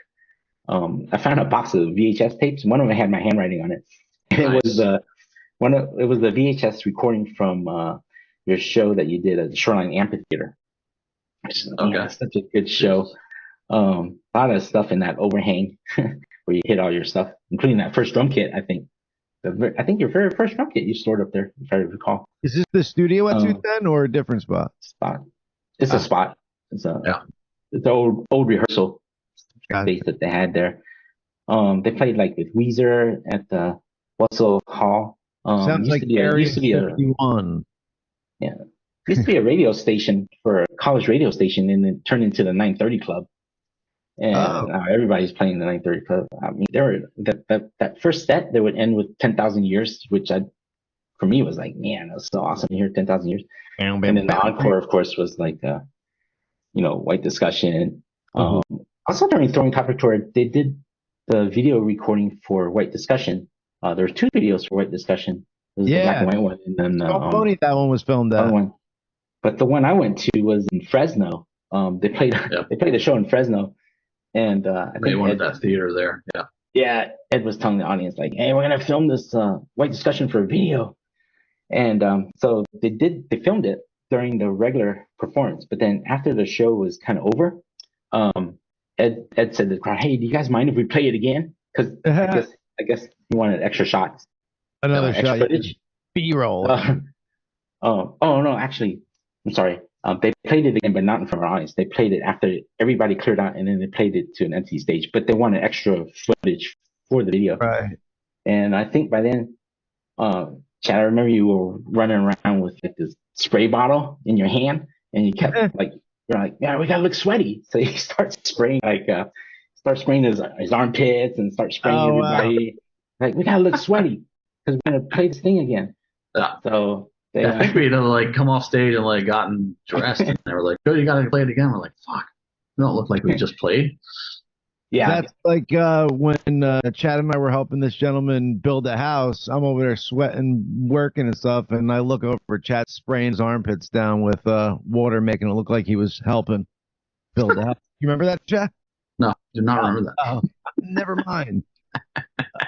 I found a box of VHS tapes. One of them had my handwriting on it. Nice. It was the VHS recording from your show that you did at the Shoreline Amphitheater. Such a good show. A lot of stuff in that overhang where you hid all your stuff, including that first drum kit. I think your very first drum kit you stored up there, if I recall. Is this the studio at 210 or a different spot? It's a spot. It's an old rehearsal space that they had there. They played like with Weezer at the Russell Hall. Sounds like Area 51. Yeah. Used to be a radio station for a college radio station, and then turned into the 930 Club. And everybody's playing the 930 Club. I mean, that first set, they would end with 10,000 Years, which for me was like, man, that was so awesome to hear 10,000 Years. And then the encore, of course, was like, White Discussion. Also during Throwing Copper Tour, they did the video recording for White Discussion. There were two videos for White Discussion. There was the black and white one, and then that one was filmed at. One. But the one I went to was in Fresno. They played the show in Fresno, and I think they wanted that theater there. Yeah. Yeah, Ed was telling the audience like, "Hey, we're gonna film this White Discussion for a video," and so they filmed it during the regular performance. But then after the show was kind of over, Ed said to the crowd, "Hey, do you guys mind if we play it again?" Because I guess he wanted extra shots, another extra shot, footage, B-roll. Oh no, actually, I'm sorry. They played it again, but not in front of our audience. They played it after everybody cleared out, and then they played it to an empty stage. But they wanted extra footage for the video. Right. And I think by then, Chad, I remember you were running around with like this spray bottle in your hand, and you kept like, you're like, yeah, we gotta look sweaty. So you start spraying his armpits and start spraying everybody. Wow. Like, we gotta look sweaty because we're gonna play this thing again. So I think we'd have like come off stage and like gotten dressed, and they were like, "Oh, you gotta play it again." We're like, "Fuck, we don't look like we just played." Yeah, that's like when Chad and I were helping this gentleman build a house. I'm over there sweating, working and stuff, and I look over, Chad spraying his armpits down with water, making it look like he was helping build a house. You remember that, Chad? No, I do not remember that. Oh, never mind.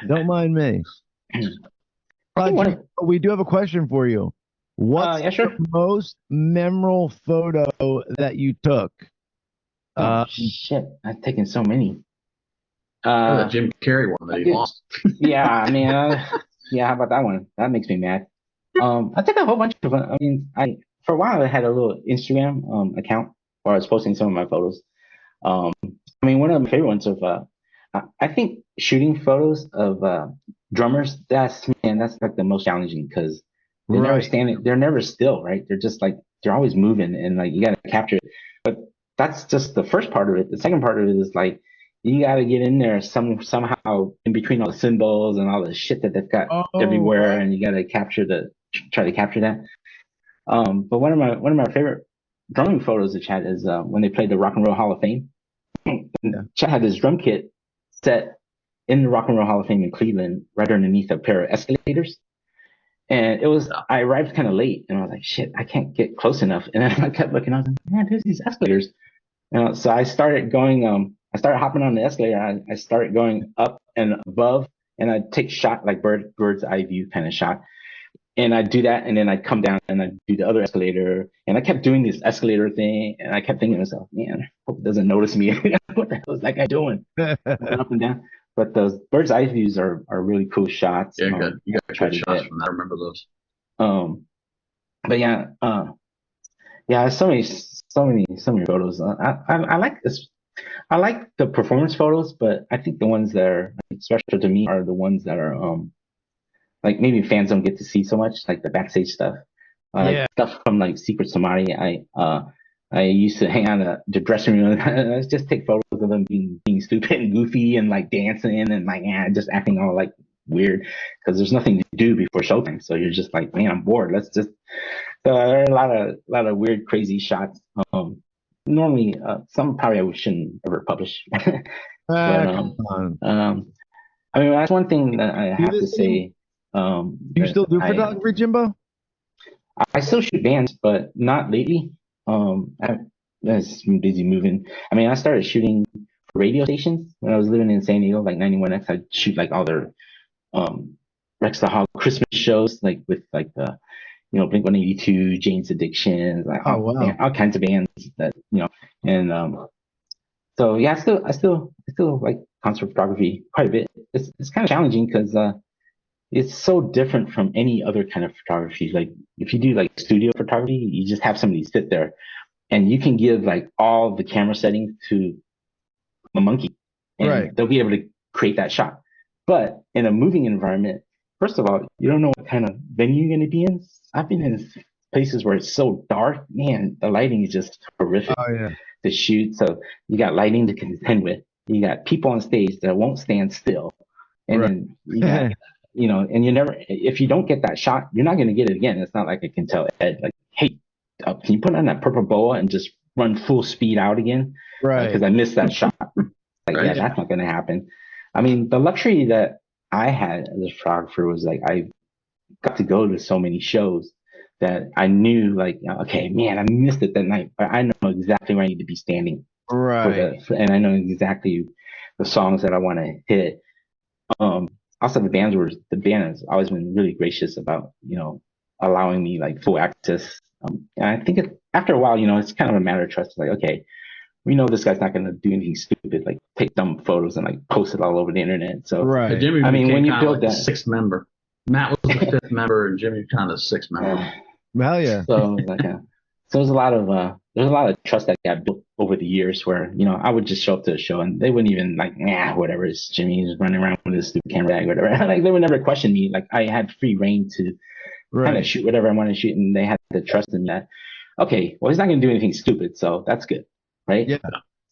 Don't mind me. We do have a question for you. What's the most memorable photo that you took? Shit, I've taken so many. The Jim Carrey one that he lost. Yeah, I mean, how about that one? That makes me mad. I took a whole bunch of them. I mean, for a while I had a little Instagram account where I was posting some of my photos. I mean, one of my favorite ones of I think shooting photos of drummers. That's like the most challenging because they're never standing. They're never still, right? They're just like they're always moving, and like you got to capture it. But that's just the first part of it. The second part of it is like you got to get in there somehow in between all the symbols and all the shit that they've got everywhere, and you got to try to capture that. But one of my favorite drumming photos of Chad is when they played the Rock and Roll Hall of Fame. Chad had his drum kit set in the Rock and Roll Hall of Fame in Cleveland, right underneath a pair of escalators. And I arrived kind of late, and I was like, shit, I can't get close enough. And then I kept looking, I was like, man, there's these escalators. So I started hopping on the escalator. I started going up and above, and I'd take shot, like bird's eye view kind of shot. And I'd do that, and then I'd come down and I'd do the other escalator. And I kept doing this escalator thing, and I kept thinking to myself, man, I hope it doesn't notice me. What the hell is that guy doing? Up and down. But those bird's eye views are really cool shots. Yeah, good. You got good shots from that. I remember those. But yeah, so many photos. I like this. I like the performance photos, but I think the ones that are special to me are the ones that are like maybe fans don't get to see so much, like the backstage stuff. Like stuff from like Secret Samadhi. I used to hang out the dressing room and I just take photos of them being stupid and goofy and like dancing and like just acting all like weird because there's nothing to do before showtime. So you're just like, man, I'm bored. Let's just. So there are a lot of weird, crazy shots. Normally, some probably I shouldn't ever publish. But I mean, that's one thing that I have to say. Do you still do photography, Jimbo? I still shoot bands, but not lately. I've been busy moving. I mean, I started shooting for radio stations when I was living in San Diego, like 91X. I'd shoot like all their Rex the Hog Christmas shows, like with like the Blink-182, Jane's Addiction, like all kinds of bands that and so yeah, I still like concert photography quite a bit. It's kind of challenging because it's so different from any other kind of photography. Like if you do like studio photography, you just have somebody sit there and you can give like all the camera settings to a monkey and they'll be able to create that shot. But in a moving environment, first of all, you don't know what kind of venue you're going to be in. I've been in places where it's so dark, man, the lighting is just horrific to shoot. So you got lighting to contend with. You got people on stage that won't stand still. And then you got and you never, if you don't get that shot, you're not going to get it again. It's not like I can tell Ed, like, hey, can you put on that purple boa and just run full speed out again? Right. Because I missed that shot. Like, that's not going to happen. I mean, the luxury that I had as a photographer was like, I got to go to so many shows that I knew, like, okay, man, I missed it that night, but I know exactly where I need to be standing. Right. And I know exactly the songs that I want to hit. Also, the band has always been really gracious about, allowing me like full access. And I think after a while, it's kind of a matter of trust. Like, okay, we know this guy's not going to do anything stupid, like take dumb photos and like post it all over the internet. So, right. Jimmy I mean, when you build like that, the sixth member, Matt was the fifth member, and Jimmy kind of the sixth member. Hell yeah. So like, so there's a lot of trust that got built over the years where, you know, I would just show up to a show and they wouldn't even like, whatever, it's Jimmy's running around with his stupid camera bag, whatever. Like they would never question me. Like I had free reign to kind of shoot whatever I wanted to shoot, and they had to trust in that. Okay, well, he's not going to do anything stupid, so that's good, right? Yeah.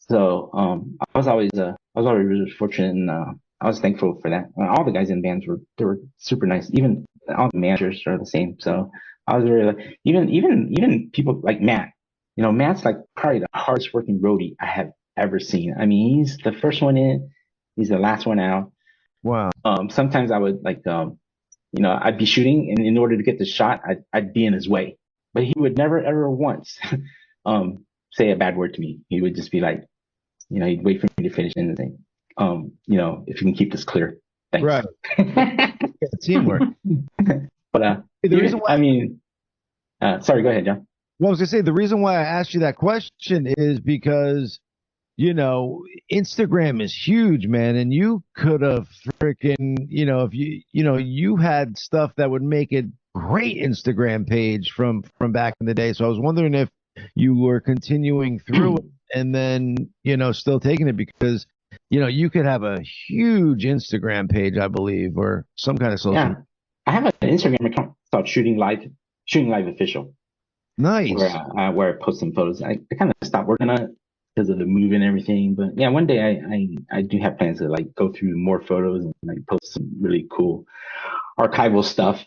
So I was always really fortunate, and I was thankful for that. All the guys in bands were super nice. Even all the managers are the same. So I was really like, even people like Matt. You know, Matt's like probably the hardest working roadie I have ever seen. I mean, he's the first one in, he's the last one out. Wow. Sometimes I would like, you know, I'd be shooting, and in order to get the shot, I'd be in his way. But he would never ever once say a bad word to me. He would just be like, you know, he'd wait for me to finish and say, you know, if you can keep this clear, thanks. Right. Yeah, teamwork. But the reason why, I mean, sorry, go ahead, John. Well, I was gonna say the reason why I asked you that question is because, you know, Instagram is huge, man, and you could have freaking, you know, if you had stuff that would make it great Instagram page from back in the day. So I was wondering if you were continuing through it and then, you know, still taking it because, you know, you could have a huge Instagram page, I believe, or some kind of social. Yeah, I have an Instagram account called Shooting Live Official. Nice. Where I post some photos. I kind of stopped working on it because of the move and everything. But yeah, one day I do have plans to like go through more photos and like post some really cool archival stuff.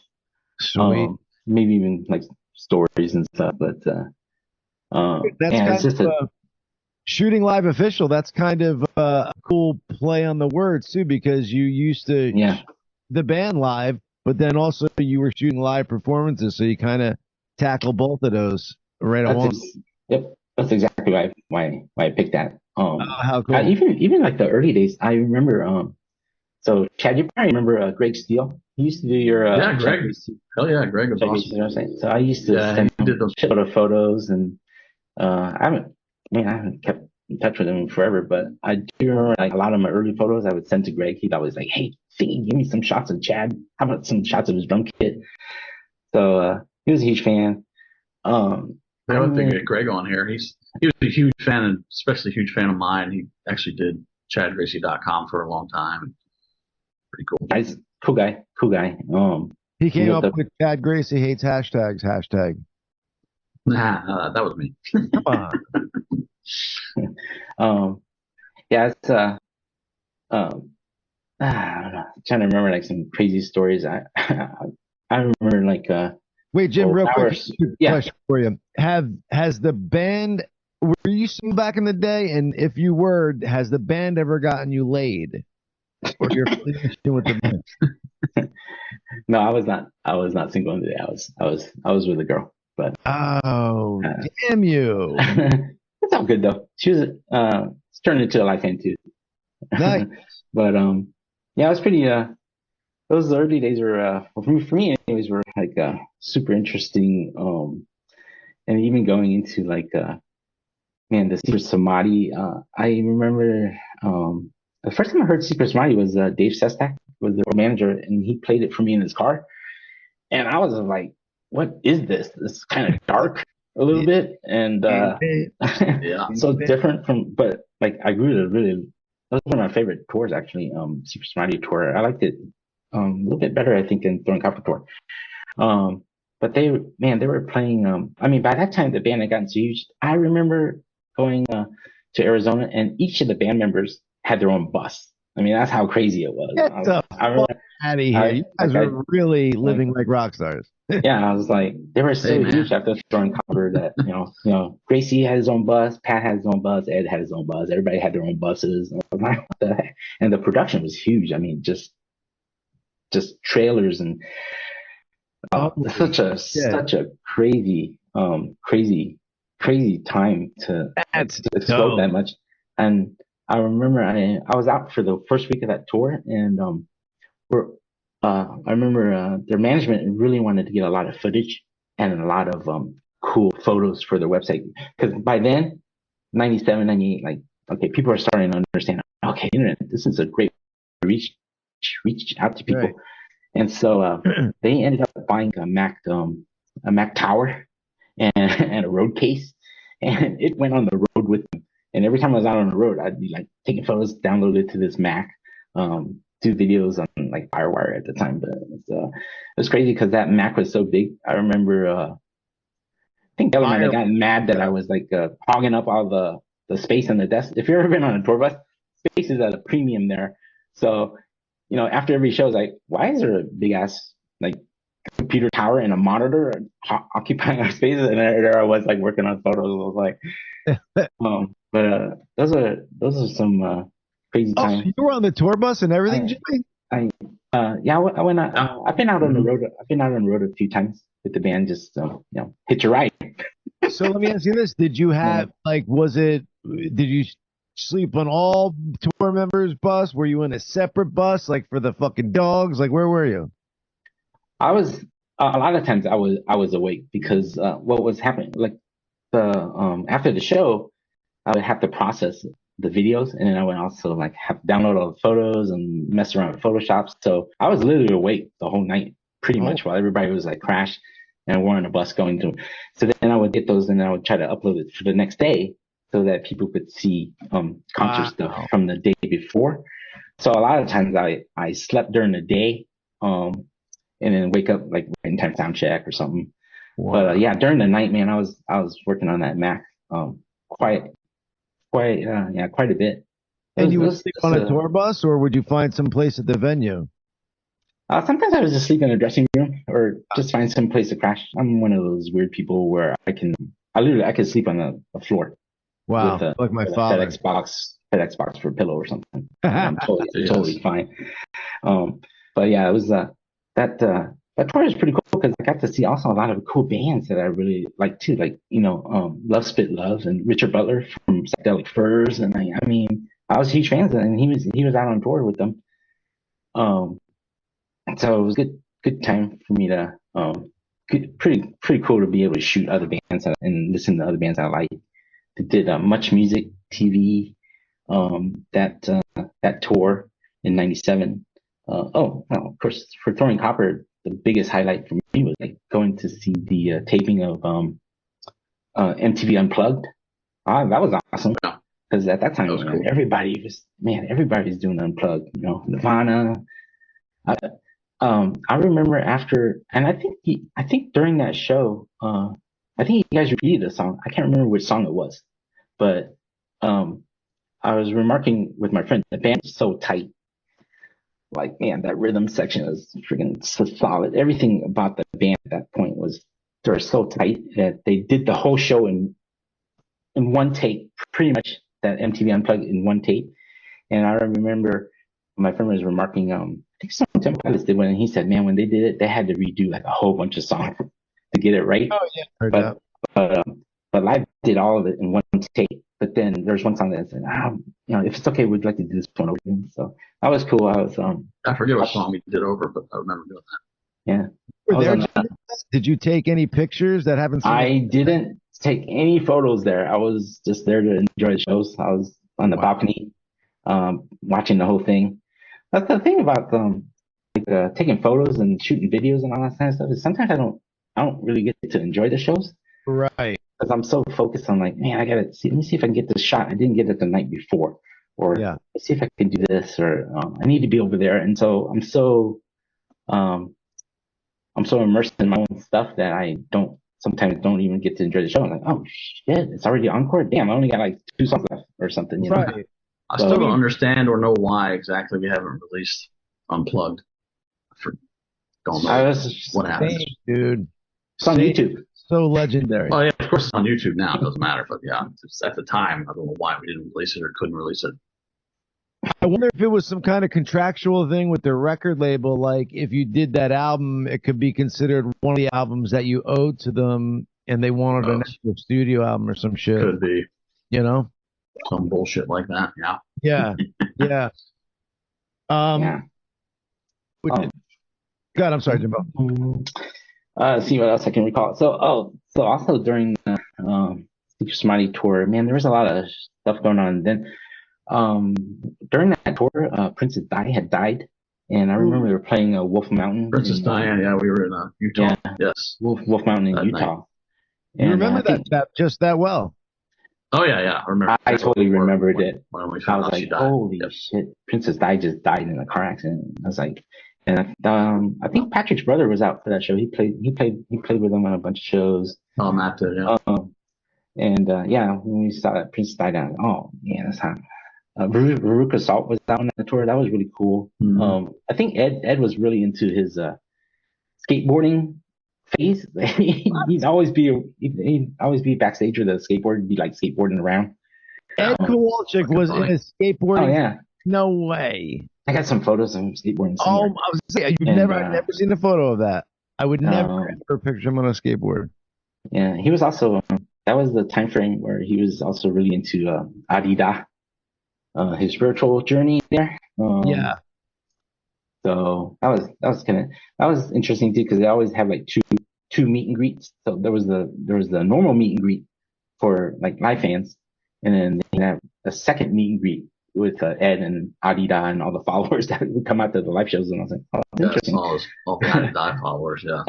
Sweet. Maybe even like stories and stuff. But that's yeah, kind of Shooting Live Official. That's kind of a cool play on the words too, because you used to shoot the band live, but then also you were shooting live performances, so you kind of tackle both of those right at once. Yep, that's exactly why I picked that. How cool! Even like the early days, I remember. So Chad, you probably remember Greg Steele. He used to do your Greg. Hell yeah, Greg was awesome. You know what I'm saying? So I used to send him a shitload of photos, and I haven't kept in touch with him forever, but I do remember like a lot of my early photos I would send to Greg. He'd always like, "Hey, give me some shots of Chad. How about some shots of his drum kit?" So he was a huge fan. I don't think we get Greg on here. He was a huge fan, and especially a huge fan of mine. He actually did ChadGracey.com for a long time. Pretty cool. Nice, cool guy. He came up with Chad Gracey hates hashtags. Nah, that was me. Come on. Yeah, it's I don't know. I'm trying to remember like some crazy stories. I remember like wait, Jim, real quick question for you. Has the band, were you still back in the day? And if you were, has the band ever gotten you laid? Or you're with the band? No, I was not single in the day. I was with a girl. But damn you. It's all good though. She was it's turned into a lifetime too. Nice. But yeah, it was pretty those early days were for me anyways were like super interesting. And even going into like the Secret Samadhi, I remember the first time I heard Secret Samadhi was Dave Sestak was the manager, and he played it for me in his car. And I was like, what is this? It's kind of dark a little bit, and so different from. But like, I grew to really. That was one of my favorite tours, actually. Super Samadhi tour. I liked it a little bit better, I think, than Throwing Copper tour. But they were playing. I mean, by that time, the band had gotten so huge. I remember going to Arizona, and each of the band members had their own bus. I mean, that's how crazy it was. Get the fuck out of here. You guys are really living like rock stars. Yeah, I was like, they were so huge after Throwing Copper that, you know, Gracey had his own bus, Pat had his own bus, Ed had his own bus, everybody had their own buses. And I was like, what the heck? And the production was huge. I mean, just trailers and such a crazy time to explode that much. And I remember I was out for the first week of that tour, and I remember their management really wanted to get a lot of footage and a lot of cool photos for their website, because by then 97, 98, like, okay, people are starting to understand, okay, internet, this is a great reach out to people. Right. And so they ended up buying a Mac tower and a road case, and it went on the road with them. And every time I was out on the road, I'd be like taking photos, download it to this Mac, do videos on like Firewire at the time. But it was crazy because that Mac was so big. I remember, I think the other man got mad that I was like hogging up all the space on the desk. If you've ever been on a tour bus, space is at a premium there. So, you know, after every show, it's like, why is there a big ass like computer tower and a monitor occupying our spaces? And there I was like working on photos. I was like, but those are some crazy times. So you were on the tour bus and everything, Jimmy? Yeah, I went. I've been out on the road. I've been out on the road a few times with the band. Just you know, hitch a ride. So let me ask you this: did you have did you sleep on all tour members' bus? Were you in a separate bus, like for the fucking dogs? Like where were you? I was a lot of times I was awake because what was happening, like after the show, I would have to process the videos, and then I would also like have to download all the photos and mess around with Photoshop. So I was literally awake the whole night, pretty much, while everybody was like crashed and we're on a bus going to. So then I would get those, and I would try to upload it for the next day so that people could see concert stuff from the day before. So a lot of times I slept during the day, and then wake up like in time sound check or something. Wow. But yeah, during the night, man, I was working on that Mac quite a bit. And you would sleep on a tour bus, or would you find some place at the venue? Sometimes I would just sleep in a dressing room, or just find some place to crash. I'm one of those weird people where I can sleep on the floor. Wow, with like my father. FedEx box for a pillow or something. I'm totally fine. But yeah, it was that tour is pretty cool because I got to see also a lot of cool bands that I really like too, like Love Spit Love and Richard Butler from Psychedelic Furs, and I mean I was huge fans of them, and he was out on tour with them. So it was good time for me to pretty cool to be able to shoot other bands and listen to other bands I like. They did Much Music TV, that tour in '97. Of course, for Throwing Copper, the biggest highlight for me was like going to see the taping of MTV Unplugged. That was awesome because at that time, cool. Everybody's doing Unplugged. You know, Nirvana. I remember after, and I think during that show, I think you guys repeated a song. I can't remember which song it was, but I was remarking with my friend, the band was so tight. Like, man, that rhythm section was freaking so solid. Everything about the band at that point was, they were so tight that they did the whole show in one take, pretty much that MTV Unplugged in one take. And I remember my friend was remarking, I think some Temple Pilots did one, and he said, man, when they did it, they had to redo like a whole bunch of songs to get it right. Oh, yeah. But Live did all of it in one take. But then there's one song that said, if it's okay, we'd like to do this one over again. So that was cool. I forget what song we did over, but I remember doing that. Yeah. Did you take any pictures that haven't seen? I didn't take any photos there. I was just there to enjoy the shows. I was on the balcony, watching the whole thing. That's the thing about taking photos and shooting videos and all that kind of stuff is sometimes I don't really get to enjoy the shows. Right. Because I'm so focused on like, man, let me see if I can get this shot. I didn't get it the night before, or let's see if I can do this, or I need to be over there. And so I'm so immersed in my own stuff that I sometimes don't even get to enjoy the show. I'm like, oh shit, it's already encore. Damn, I only got like 2 songs left or something. You know? Right. I still don't understand or know why exactly we haven't released Unplugged. Don't know what happened, dude. It's on YouTube. So legendary. Oh yeah, of course it's on YouTube now. It doesn't matter, but yeah, at the time I don't know why we didn't release it or couldn't release it. I wonder if it was some kind of contractual thing with the record label. Like if you did that album, it could be considered one of the albums that you owed to them, and they wanted an actual studio album or some shit. Could be. You know, some bullshit like that. Yeah. Yeah. Yeah. God, I'm sorry, Jimbo. See what else I can recall. So also during Keep Smiley tour. Man, there was a lot of stuff going on. Then during that tour, Princess Di had died. And I remember they were playing Wolf Mountain. Princess Diana, yeah, we were in Utah. Yeah, yes. Wolf Mountain in Utah. You remember that just that well? Oh, yeah. I remember. I totally remembered it. When we I was like, holy shit, Princess Di just died in a car accident. I was like, and I think Patrick's brother was out for that show. He played with them on a bunch of shows. Oh, Matt did, yeah. When we saw that Princess Di down, oh man, that's hot. Veruca Salt was out on the tour. That was really cool. Mm-hmm. I think Ed was really into his skateboarding phase. he'd always be backstage with a skateboard and be like skateboarding around. Ed Kowalczyk was in a skateboarding. Oh yeah. No way. I got some photos of him skateboarding. Oh, I was saying, I've never seen a photo of that. I would never ever picture him on a skateboard. Yeah, he was also that was the time frame where he was also really into Adida. His spiritual journey there. So that was interesting too, because they always have like two meet and greets. So there was the normal meet and greet for like live fans, and then they have a second meet and greet with Ed and Adida and all the followers that would come out to the live shows. And I was like, oh, that's interesting. All the Adida followers, yeah.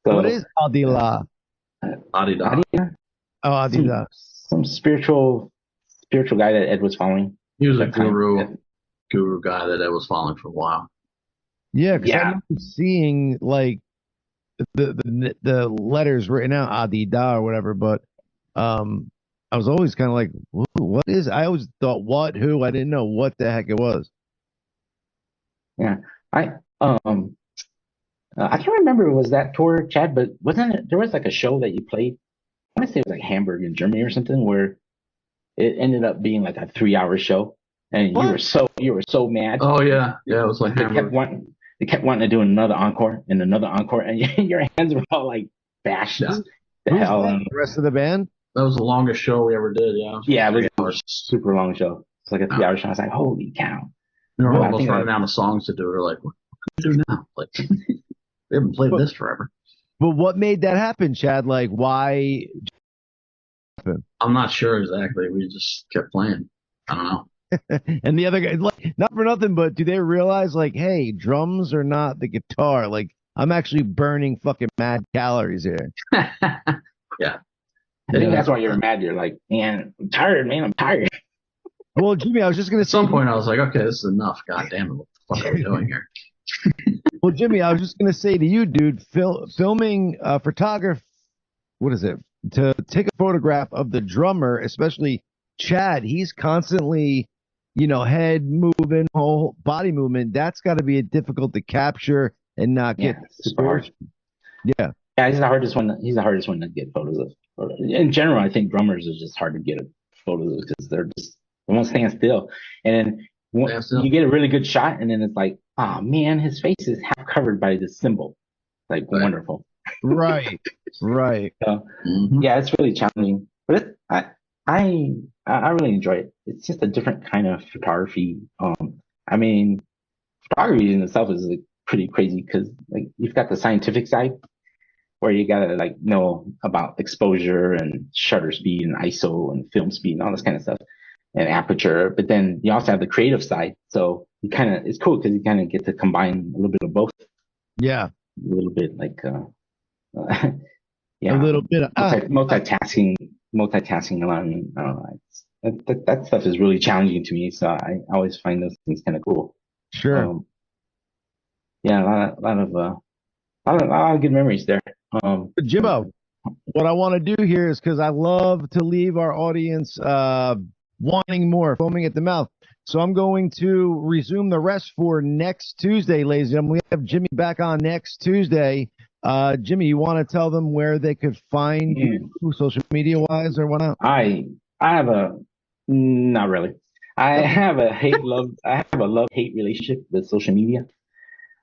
So, what is Adida? Adida. Oh, Adida. Some spiritual guy that Ed was following. He was a guru guy that Ed was following for a while. Yeah, because I remember seeing like the letters written out Adida or whatever, but I was always kind of like, what is? I always thought what, who? I didn't know what the heck it was. Yeah, I can't remember it was that tour, Chad, but wasn't it? There was like a show that you played. I want to say it was like Hamburg in Germany or something, where it ended up being like a 3-hour show, and you were so mad. Oh yeah, it was like they kept wanting to do another encore, and your hands were all like bashed. Yeah. The rest of the band. That was the longest show we ever did. Yeah. Yeah, it was a super long show. It's like a 3-hour show. I was like, holy cow! We were almost running out of songs to do. We were like, what can we do now? Like, we haven't played this forever. But what made that happen, Chad? Like, why? I'm not sure exactly. We just kept playing. I don't know. And the other guy, like, not for nothing, but do they realize, like, hey, drums are not the guitar? Like, I'm actually burning fucking mad calories here. Yeah. I think that's why you're mad. You're like, man, I'm tired, man. I'm tired. Well, Jimmy, I was just going to say. At some point, I was like, okay, this is enough. God damn it. What the fuck are we doing here? Well, Jimmy, I was just going to say to you, dude, filming photography, what is it? To take a photograph of the drummer, especially Chad, he's constantly, head moving, whole body movement. That's got to be difficult to capture and not get discouraged. Yeah. Yeah, he's the hardest one. He's the hardest one to get photos of. In general, I think drummers is just hard to get photos of because they won't stand still. And then you get a really good shot, and then it's like, oh man, his face is half covered by this symbol. Like wonderful. Right. So, yeah, it's really challenging, but I really enjoy it. It's just a different kind of photography. I mean, photography in itself is like pretty crazy because like you've got the scientific side where you gotta like know about exposure and shutter speed and ISO and film speed and all this kind of stuff and aperture. But then you also have the creative side. So it's cool because you kind of get to combine a little bit of both. Yeah. A little bit like, yeah. A little bit of multitasking a lot. And, I don't know. That stuff is really challenging to me. So I always find those things kind of cool. Sure. Yeah, a lot of good memories there. Jimbo, what I want to do here is because I love to leave our audience wanting more, foaming at the mouth. So I'm going to resume the rest for next Tuesday, ladies and gentlemen. We have Jimmy back on next Tuesday. Jimmy, you want to tell them where they could find you, social media wise or whatnot? I have not really. I have a love-hate relationship with social media.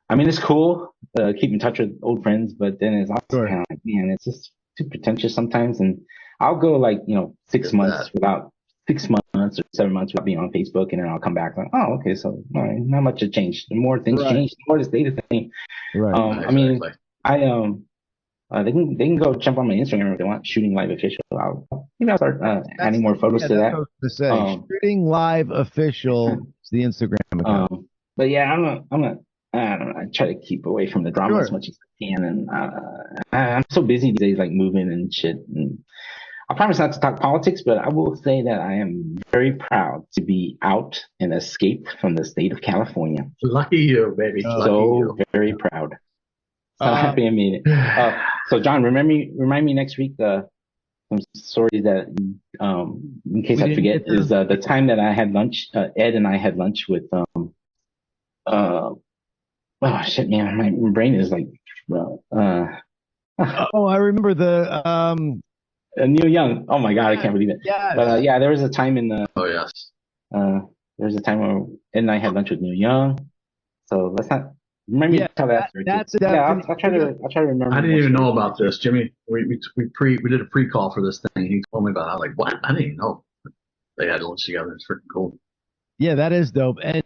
I mean, it's cool, keep in touch with old friends, but then it's also kind of like, man, it's just too pretentious sometimes. And I'll go like, 6 months or 7 months without being on Facebook, and then I'll come back like, oh, okay, so not much has changed. The more things change, the more it stay the same. Right. I mean, I they can go jump on my Instagram if they want. Shooting Live Official. Maybe I'll start adding more photos to that. That's what I was to say. Shooting Live Official is the Instagram account. But yeah, I don't know. I try to keep away from the drama as much as I can, and I'm so busy these days, like moving and shit. And I promise not to talk politics, but I will say that I am very proud to be out and escaped from the state of California. Lucky you, baby. So very proud. So happy I made it. So John, remind me next week some stories that in case I forget is the time that I had lunch. Ed and I had lunch with oh shit, man, my brain is like I remember the Neil Young. Oh my God, I can't believe it. Yeah. But yeah, there was a time in the yes. There was a time where Ed and I had lunch with Neil Young. So let's not remind me to tell that story. I'll try to remember. I didn't even know about this, Jimmy. We did a pre-call for this thing. He told me about it. I was like, what? I didn't even know they had lunch together. It's freaking cool. Yeah, that is dope. And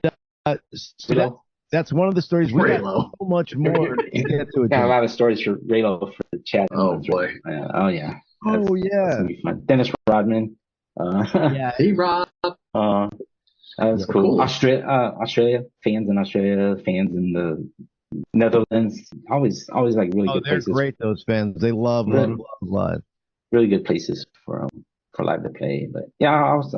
that's one of the stories. We got so much more to get to. Got a lot of stories for Raylo for the chat. Oh boy. Oh yeah. Oh yeah. That's gonna be fun. Dennis Rodman. Yeah. Hey Rob. That was cool. Australia, fans in Australia, fans in the Netherlands. Always like really good places. They're great, those fans. They love live. Really good places for live to play. But yeah, I was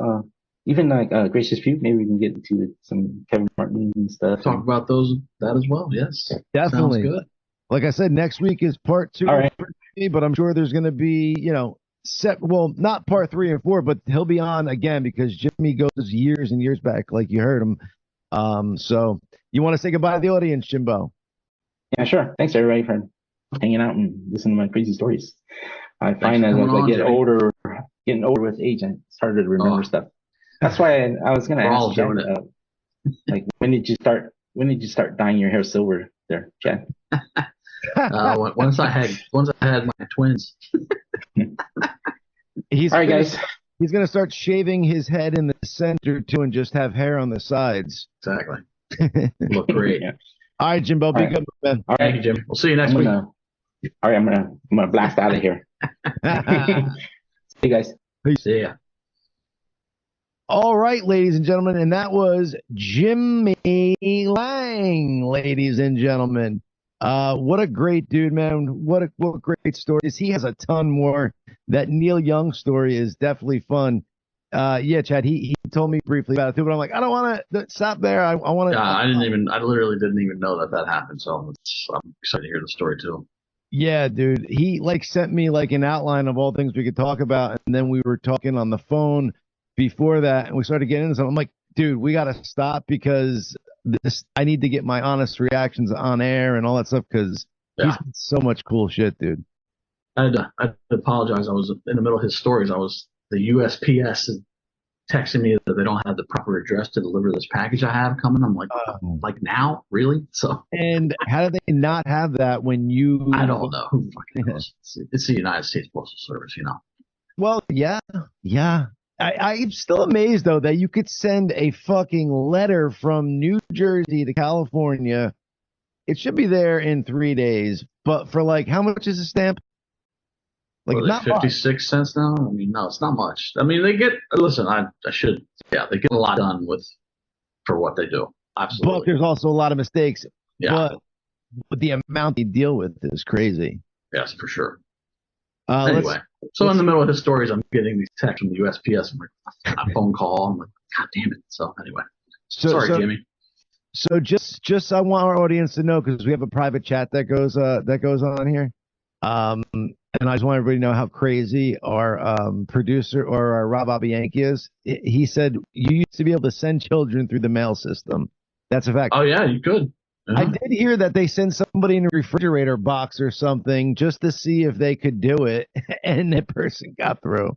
even like Gracious Few. Maybe we can get into some Kevin Martin and stuff. Talk about that as well. Yes, definitely. Sounds good. Like I said, next week is part 2. All right. But I'm sure there's going to be, not part 3 and 4, but he'll be on again because Jimmy goes years and years back, like you heard him. So you want to say goodbye to the audience, Jimbo? Yeah, sure. Thanks everybody for hanging out and listening to my crazy stories. I find that as I get older, getting older with age, I started to remember stuff. That's why I was going to ask Chad, like, when did you start dyeing your hair silver there, Chad? Once I had my twins. All right, guys. He's gonna start shaving his head in the center too, and just have hair on the sides. Exactly. Look great. Yeah. All right, Jimbo. Be good, man. All right, thank you, Jim. We'll see you next week. All right, I'm gonna blast out of here. See you guys. Peace. See ya. All right, ladies and gentlemen, and that was Jimmy Lang, ladies and gentlemen. What a great dude, man. What great stories. He has a ton more. That Neil Young story is definitely fun. Yeah, Chad, he told me briefly about it too, but I'm like, I don't want to stop there. I want to. Yeah, I literally didn't even know that happened. So I'm excited to hear the story too. Yeah, dude. He sent me an outline of all things we could talk about. And then we were talking on the phone before that, and we started getting into something. I'm like, dude, we got to stop because I need to get my honest reactions on air and all that stuff because he's got so much cool shit, dude. I had to apologize. I was in the middle of his stories. The USPS is texting me that they don't have the proper address to deliver this package I have coming. I'm like now? Really? So. And how do they not have that when you? I don't know. Who fucking knows? It's the United States Postal Service, Well, yeah. I'm still amazed, though, that you could send a fucking letter from New Jersey to California. It should be there in 3 days. But for how much is a stamp? Not 56 cents now? I mean, no, it's not much. I mean, they get, listen, they get a lot done for what they do. Absolutely. But there's also a lot of mistakes. Yeah. But the amount they deal with is crazy. Yes, for sure. Anyway, so in the middle of his stories, I'm getting these texts from the USPS. I'm like, a phone call. I'm like, God damn it. So anyway, sorry, Jimmy. So just I want our audience to know because we have a private chat that goes on here. And I just want everybody to know how crazy our producer or our Rob Abianchi is. He said you used to be able to send children through the mail system. That's a fact. Oh yeah, you could. I did hear that they sent somebody in a refrigerator box or something just to see if they could do it, and that person got through,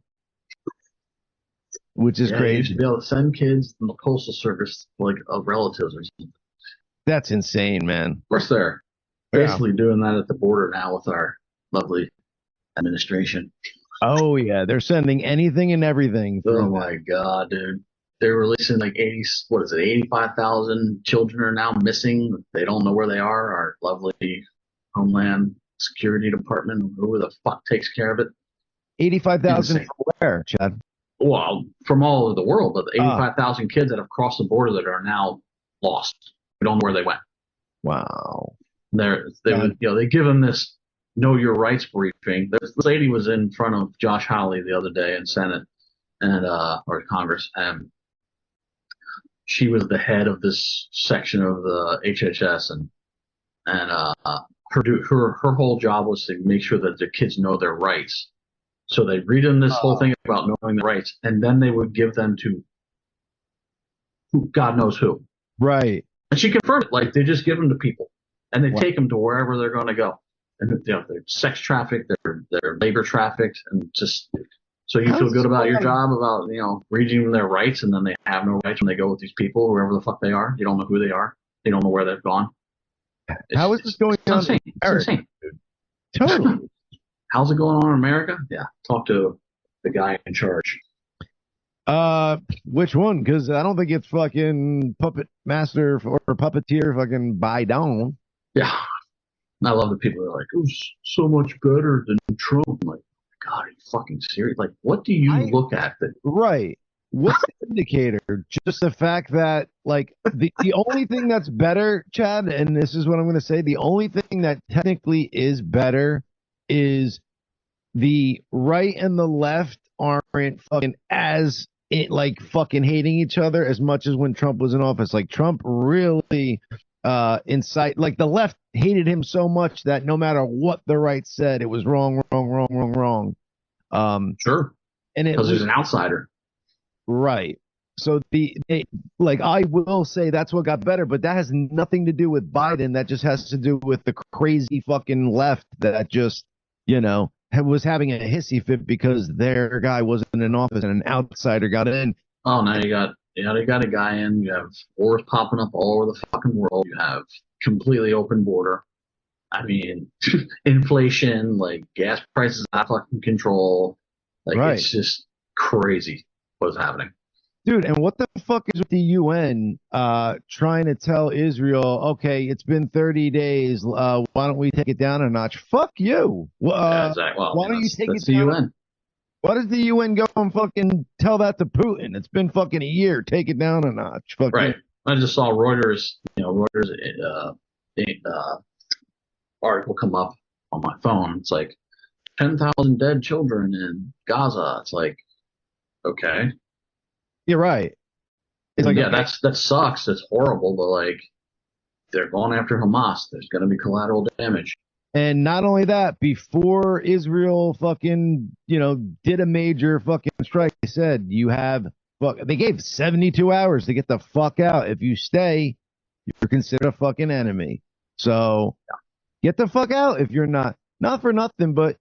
which is crazy. You should be able to send kids from the postal service of relatives or something. That's insane, man. Of course, they're basically doing that at the border now with our lovely administration. Oh yeah, they're sending anything and everything. Oh my God, dude. They're releasing 85,000 children are now missing. They don't know where they are. Our lovely Homeland security department, who the fuck takes care of it. 85,000 where, Chad? Well, from all over the world, but the 85,000 kids that have crossed the border that are now lost. We don't know where they went. Wow. They give them this know your rights briefing. This lady was in front of Josh Hawley the other day in Senate and or Congress, and she was the head of this section of the HHS, and her whole job was to make sure that the kids know their rights. So they read them this whole thing about knowing the rights, and then they would give them to God knows who. Right. And she confirmed it. Like, they just give them to people, and they take them to wherever they're going to go. And they're sex trafficked, they're labor trafficked, and just so you feel good about your job, about reading them their rights, and then they have no rights when they go with these people, whoever the fuck they are. You don't know who they are. You don't know where they've gone. How is this going on? Insane. It's insane. Totally. How's it going on in America? Yeah, talk to the guy in charge. Which one? Because I don't think it's fucking Puppet Master or Puppeteer fucking Biden. Yeah. I love the people that are like, it was so much better than Trump. I'm like, God, are you fucking serious? Like, what do you look at? Right. What's the indicator? Just the fact that, like, the only thing that's better, Chad, and this is what I'm going to say, the only thing that technically is better is the right and the left aren't fucking fucking hating each other as much as when Trump was in office. Like, Trump really incite, like, the left hated him so much that no matter what the right said, it was wrong. Sure. And because he's an outsider. Right. So I will say that's what got better, but that has nothing to do with Biden. That just has to do with the crazy fucking left that just, was having a hissy fit because their guy wasn't in office and an outsider got in. Oh, now you got a guy in. You have wars popping up all over the fucking world. You have completely open border. I mean, inflation, like gas prices out of fucking control. Like, right. It's just crazy what's happening. Dude, and what the fuck is with the UN trying to tell Israel, okay, it's been 30 days, why don't we take it down a notch? Fuck you. Exactly. Well, why don't you take it down? The UN. Why does the UN go and fucking tell that to Putin? It's been fucking a year. Take it down a notch. Fuck right. You. I just saw Reuters article come up on my phone. It's like 10,000 dead children in Gaza. It's like, okay. You're right. It's like, yeah, that sucks. It's horrible, but like, they're going after Hamas. There's going to be collateral damage. And not only that, before Israel fucking, did a major fucking strike, they said they gave 72 hours to get the fuck out. If you stay, you're considered a fucking enemy. So get the fuck out if you're not for nothing, but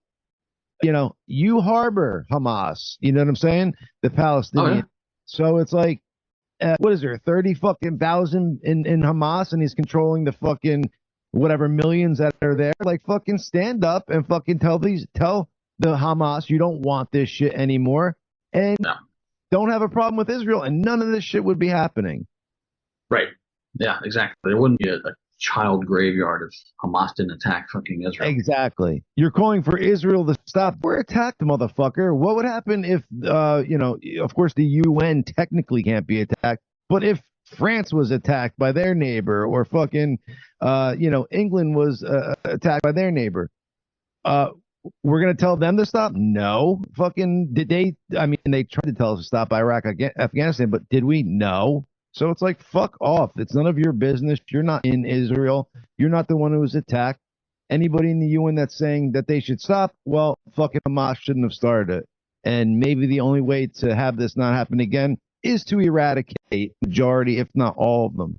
you harbor Hamas. You know what I'm saying? The Palestinians. Oh, yeah. So it's like, what is there, 30 fucking thousand in Hamas, and he's controlling the fucking whatever millions that are there. Like, fucking stand up and fucking tell the Hamas you don't want this shit anymore, and don't have a problem with Israel, and none of this shit would be happening. Right. Yeah, exactly. There wouldn't be a child graveyard if Hamas didn't attack fucking Israel. Exactly. You're calling for Israel to stop. We're attacked, motherfucker. What would happen if, of course, the UN technically can't be attacked, but if France was attacked by their neighbor, or fucking, England was attacked by their neighbor, we're going to tell them to stop? No. Fucking, they tried to tell us to stop Iraq, Afghanistan, but did we? No. So it's like, fuck off. It's none of your business. You're not in Israel. You're not the one who was attacked. Anybody in the UN that's saying that they should stop, well, fucking Hamas shouldn't have started it. And maybe the only way to have this not happen again is to eradicate majority, if not all of them,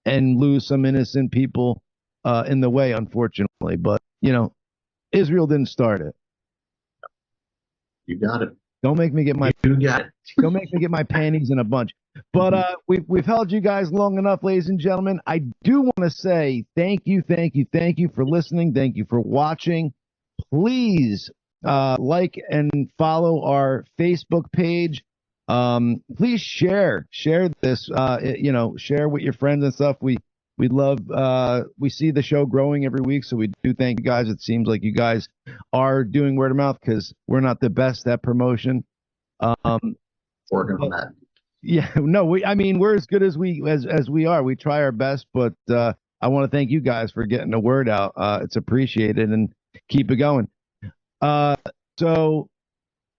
and lose some innocent people in the way, unfortunately. But, Israel didn't start it. You got it. Don't make me get my don't make me get my panties in a bunch. But we've held you guys long enough, ladies and gentlemen. I do want to say thank you for listening. Thank you for watching. Please like and follow our Facebook page. Please share this. Share with your friends and stuff. We We love, we see the show growing every week, so we do thank you guys. It seems like you guys are doing word of mouth because we're not the best at promotion. Working on that. Yeah, no, we're as good as we are. We try our best, but I want to thank you guys for getting the word out. It's appreciated, and keep it going. So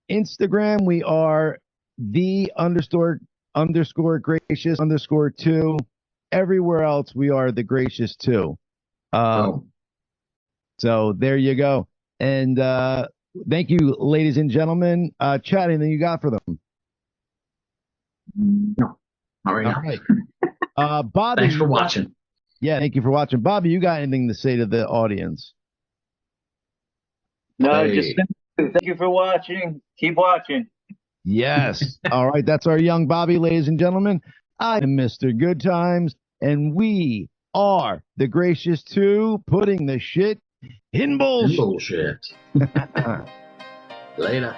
Instagram, we are the underscore gracious underscore 2. Everywhere else, we are the gracious 2. So there you go. And thank you, ladies and gentlemen. Chad, anything you got for them? No, not right now. All right. Bobby, thanks for watching. Yeah, thank you for watching. Bobby, you got anything to say to the audience? No, just thank you for watching. Keep watching. Yes. All right, that's our young Bobby, ladies and gentlemen. I am Mr. GoodTimes, and we are the Gracious 2, putting the shit in bullshit. Later.